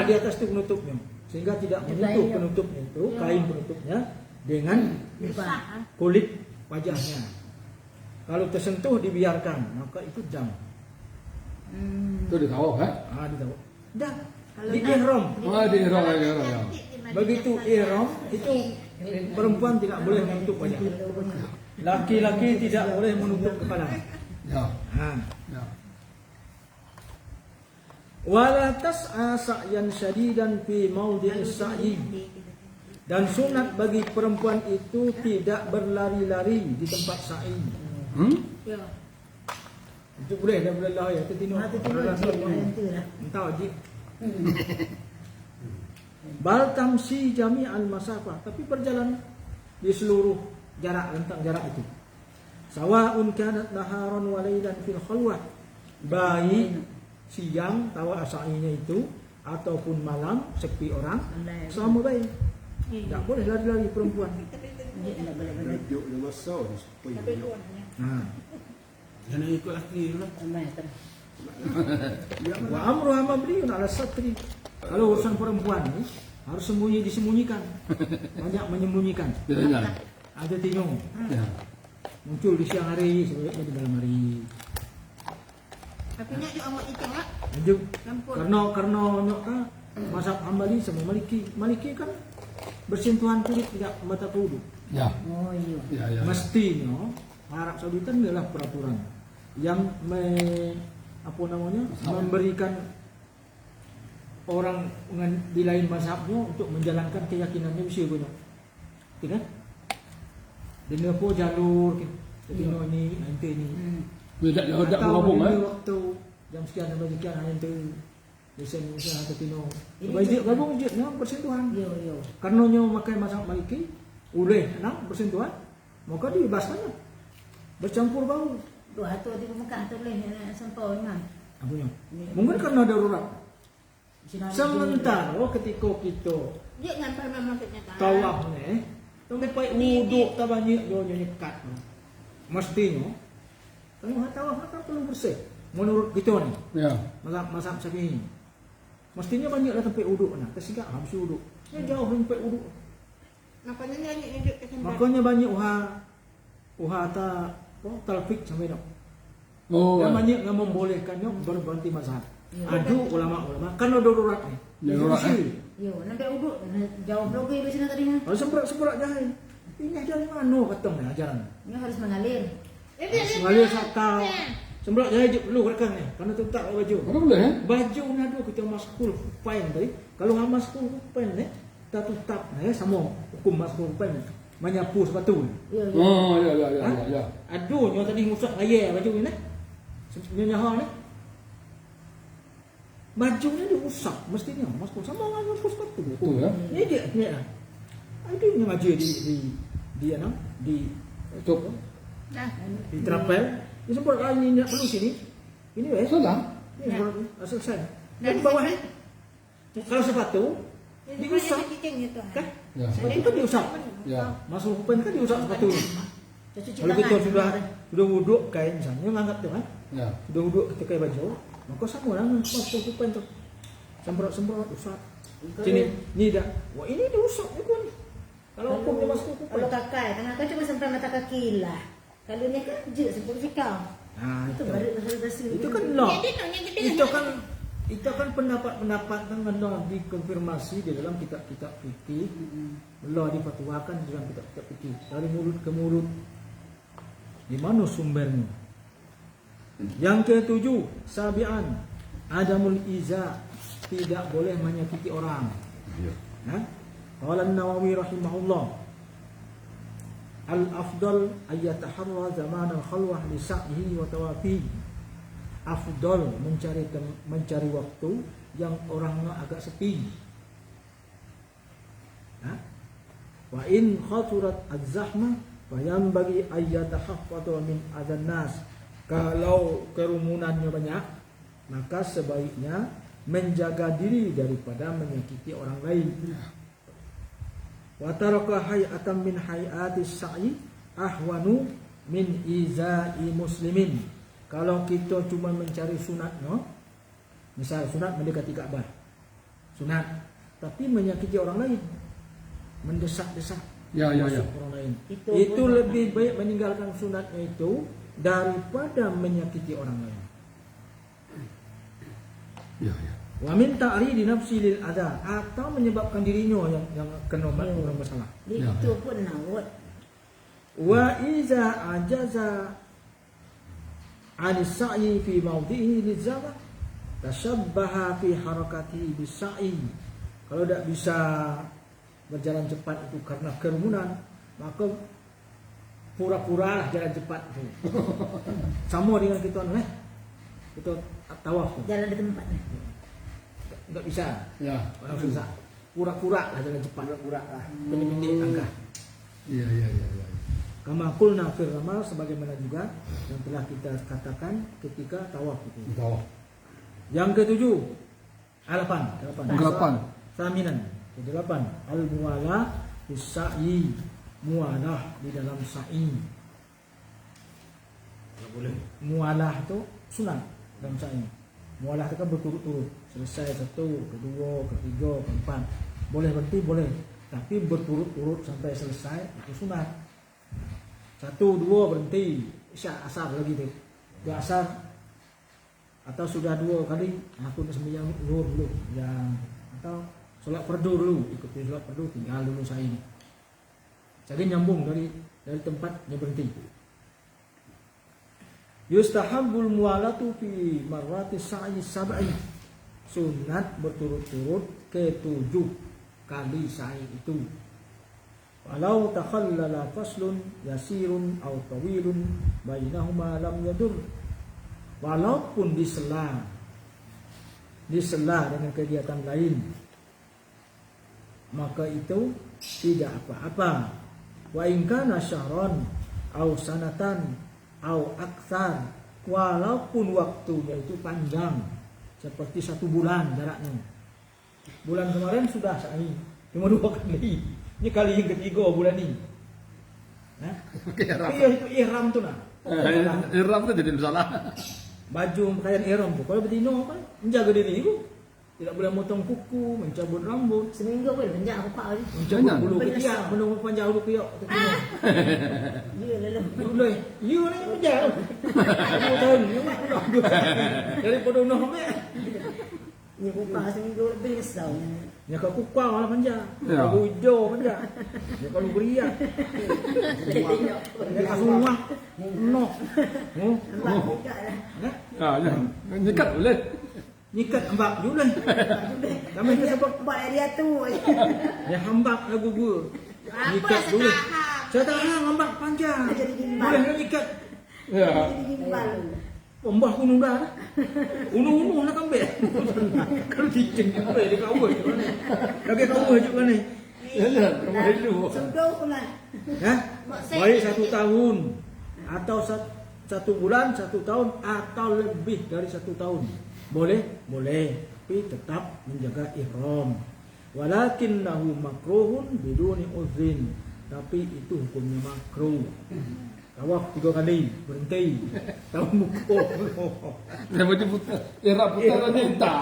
di atas itu penutupnya, sehingga tidak menyentuh penutupnya itu, kain penutupnya dengan kulit wajahnya. Kalau tersentuh dibiarkan, maka itu dam. Itu di tawaf ya. Ah, ditahu. Dah. Di ihram. Oh di ihram ya. Begitu ihram itu perempuan tidak boleh menutup wajah. Laki-laki tidak boleh menutup kepala. Ya. Ha. Ya. Wala tas'a sa'yan syadidan fi maudhi'is sa'i. Dan sunat bagi perempuan itu tidak berlari-lari di tempat sa'i. Ya. Itu boleh dah boleh lah ya. Tertino. lah. Entah wajib. Bal tamsi jami'al masafah, tapi berjalan di seluruh jarak, rentang jarak itu. Sawa'un kanat naharan wa lailan fil khalwah. Baik siang tawa asainya itu ataupun malam sepi orang, sama baik. Tak boleh lari-lari perempuan. Nah, Jangan ikut laki lah. wa amruha mabriyun ala satri. Kalau urusan perempuan ni harus disembunyikan. Banyak menyembunyikan. Biasanya. Ada tengok Ya. muncul di siang hari, sebenarnya di malam hari. Tapi nak juga itu tak? Lanjut. Campur. Karena nyok kan mazhab Hambali sama Maliki. Maliki kan bersentuhan kulit tidak membatalkan wudu. Ya. Oh iya. Ya ya. Mestinya Arab Saudi itu adalah peraturan yang memberikan orang di lain mazhabnya untuk menjalankan keyakinannya bisa banyak. Tidak? Dia pun jalur kita ni nanti ni. Tidak ada Atau berhubung dia eh. waktu jam sekian sampai sekian nanti lesen atau tino. Wajib gabung je nak bersentuhan. Yo yo. Karena nyo makai mazhab Maliki, boleh nak bersentuhan, maka dibebaskannya. Bercampur bau. Dua tu di Mekah tu boleh sampai mana? Apa nyo? Mungkin karena darurat. Sementara ketika kita Dia ngampai memang maksudnya kan? tawaf ni, sampai wuduk tak banyak dia nyekat. Mestinya kalau tawaf kan perlu bersih. Menurut kita ni, Ya. mazhab Syafi'i. Mestinya banyaklah tempat wuduk nak. Tersigak habis wuduk. Dia jauh tempat wuduk. Makanya dia nunjuk ke sana. Makanya banyak uha talfik sampai dah. Oh. Dan banyak yang membolehkannya berganti mazhab. Adu ulama-ulama kan ada darurat ni. Darurat, Yo, nampak uduk jauh blogi di sini tadi ha. Kalau semberak jahil. Ini dari mana katong ni ajaran? Ini harus mengalir. Sengaja sakau. Semberak jahil je perlu rekan ni. Karena tu tak baju. Mana boleh eh? Baju nado kita maskul pain tadi. Kalau hang maskul pain ni tak tutap sama hukum maskul pain. Menyapu sepatu. Yo yo. Oh ya ya ya Ha? ya. Ya. Aduh, nyo tadi ngusak raya baju ni. Nyo hang ni. Baju ni diusak mestinya maskul sama dengan maskul sepatu. Betul ya. Ni dia. Ada yang ngaji di ano di Itu Dah. di trapel. Ini sempat kali ini perlu sini. Ini weh. salah. Ini selesai. Dan Dan bawah kalau sepatu diusap Cicing itu. kan? Ya. Sepatu kan diusap. Ya. Masuk hupen kan diusap sepatu. Cuci Kalau kita sudah wuduk kain misalnya menganggap tu kan. Ya. Sudah wuduk ketika baju, maka sama lah masuk hupen tu. Semprot usap. Sini ni dah. Wah ini diusap ni pun. Kalau hukum dia masuk hupen. Kalau kakak, tengah kau cuma sampai mata kaki lah. Kalau ni kerja sampai fikau. Nah, Itu itu. baru rasa. Itu kan law. Jadi tu yang kita Itu kan pendapat-pendapat yang law dikonfirmasi di dalam kitab-kitab fikih. Law difatwakan di dalam kitab-kitab fikih dari mulut ke mulut. Di mana sumbernya? Yang ketujuh, sabian, adamul iza, tidak boleh menyakiti orang. Ya. Qala An-Nawawi rahimahullah, al-afdal ay yataharra zaman al-khalwah li sa'yihi wa tawafi. Afdal mencari waktu yang orangnya agak sepi. Wa in khaturat az-zahmah fa yanbaghi ay yatahaffadha min adzan nas. Kalau kerumunannya banyak, maka sebaiknya menjaga diri daripada menyakiti orang lain. Wa taraka hay'atan min hay'atis sa'i ahwanu min iza'i muslimin. Kalau kita cuma mencari sunat, no? Misal sunat mendekati Ka'bah. Sunat, tapi menyakiti orang lain, mendesak-desak Ya. masuk orang lain. Itu lebih baik meninggalkan sunatnya itu daripada menyakiti orang lain. Ya. Wa min ta'ridi nafsi lil adha, atau menyebabkan dirinya yang kena masalah. Itu pun nawat. Wa iza ajaza 'ani sa'i fi mawdihi lizama tashabbaha fi harakati bis-sa'i. Kalau tidak bisa berjalan cepat itu karena kerumunan, maka pura-pura jalan cepat itu. Sama dengan kita kita tawaf tu. Jalan di tempat. Enggak bisa. Ya. Orang susah. Pura-pura lah jalan cepat. Pura-pura lah. Pendek-pendek langkah. Ya. Kama qulna fil ramal, sebagaimana juga yang telah kita katakan ketika tawaf itu. Tahu. Yang ketujuh, delapan. Saminan. Kedelapan, al-muwalah bis-sa'i, muwalah di dalam sa'i. Kalau boleh. Muwalah itu sunat dalam sa'i. Muwalah itu kan berturut-turut. Selesai satu, kedua, ketiga, keempat. Boleh berhenti, boleh. Tapi berturut-turut sampai selesai itu sunat. Satu, dua berhenti, isyak asar lagi tu. Dua asar atau sudah dua kali aku nak sembahyang zuhur dulu, yang atau solat fardu dulu, ikuti solat fardu, tinggal dulu saya ini. Jadi nyambung dari tempatnya berhenti. Yustahabbul muwalatu fi marratis sa'i sab'i. Sunat berturut-turut ke-7 kali sa'i itu. Walau takhallala faslun yasirun aw tawilun bainahuma lam yadur. Walaupun disela dengan kegiatan lain, maka itu tidak apa-apa. Wa in kana syahran aw sanatan aw aktsar, walaupun waktunya itu panjang seperti 1 bulan jaraknya. Bulan kemarin sudah sa'i cuma 2 kali. Ini kali yang ketiga bulan ini. Nah, iya itu ihram tu nah. Ihram tu jadi masalah. Baju pakaian ihram tu. Kalau betina apa? Menjaga diri tu. Tidak boleh motong kuku, mencabut rambut. Seminggu pun panjang aku pak lagi. Mencabut bulu ketiak, menunggu panjang bulu ketiak. Ya lalu. Boleh. You ni panjang. Kamu tahu ni daripada noh me. Ni buka seminggu lebih risau. Ya kau kukuh malah panjang. Ya. Kau hijau panjang. Ya kalau beriak. Ya semua. Noh. Nampak juga lah. Ya. Nyikat boleh. Nyikat hambak dulu lah. Kami kita sebab Buat area tu. ya hambak lagu gua. Nyikat dulu. Saya tahan hambak panjang. Jadi gimbal. Boleh nak nyikat. Ya. Jadi gimbal. Pembah gunung dah. Unu-unu nak ambil. Kalau cicing apa dia kau buat. Lagi kau buat juga ni. Jangan, kemarin dulu. Sudah pula. Ya, baik 1 tahun atau 1 bulan, 1 tahun atau lebih dari 1 tahun. Boleh? Boleh. Tapi tetap menjaga ihram. Walakinnahu makruhun biduni uzrin. Tapi itu hukumnya makruh. Tawaf 3 kali, berhenti. Tawaf muka. Saya mau jemput. Era putaran cinta.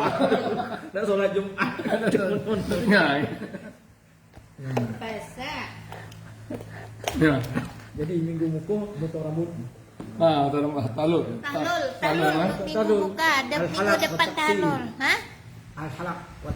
Tak solat Jumat. Ngai. Pasak. Ya. Jadi minggu muka potong rambut. Ah, talul. Talul minggu Talul. buka, minggu Al-halak depan wa taqsim. talul. Hah? Al-halak wa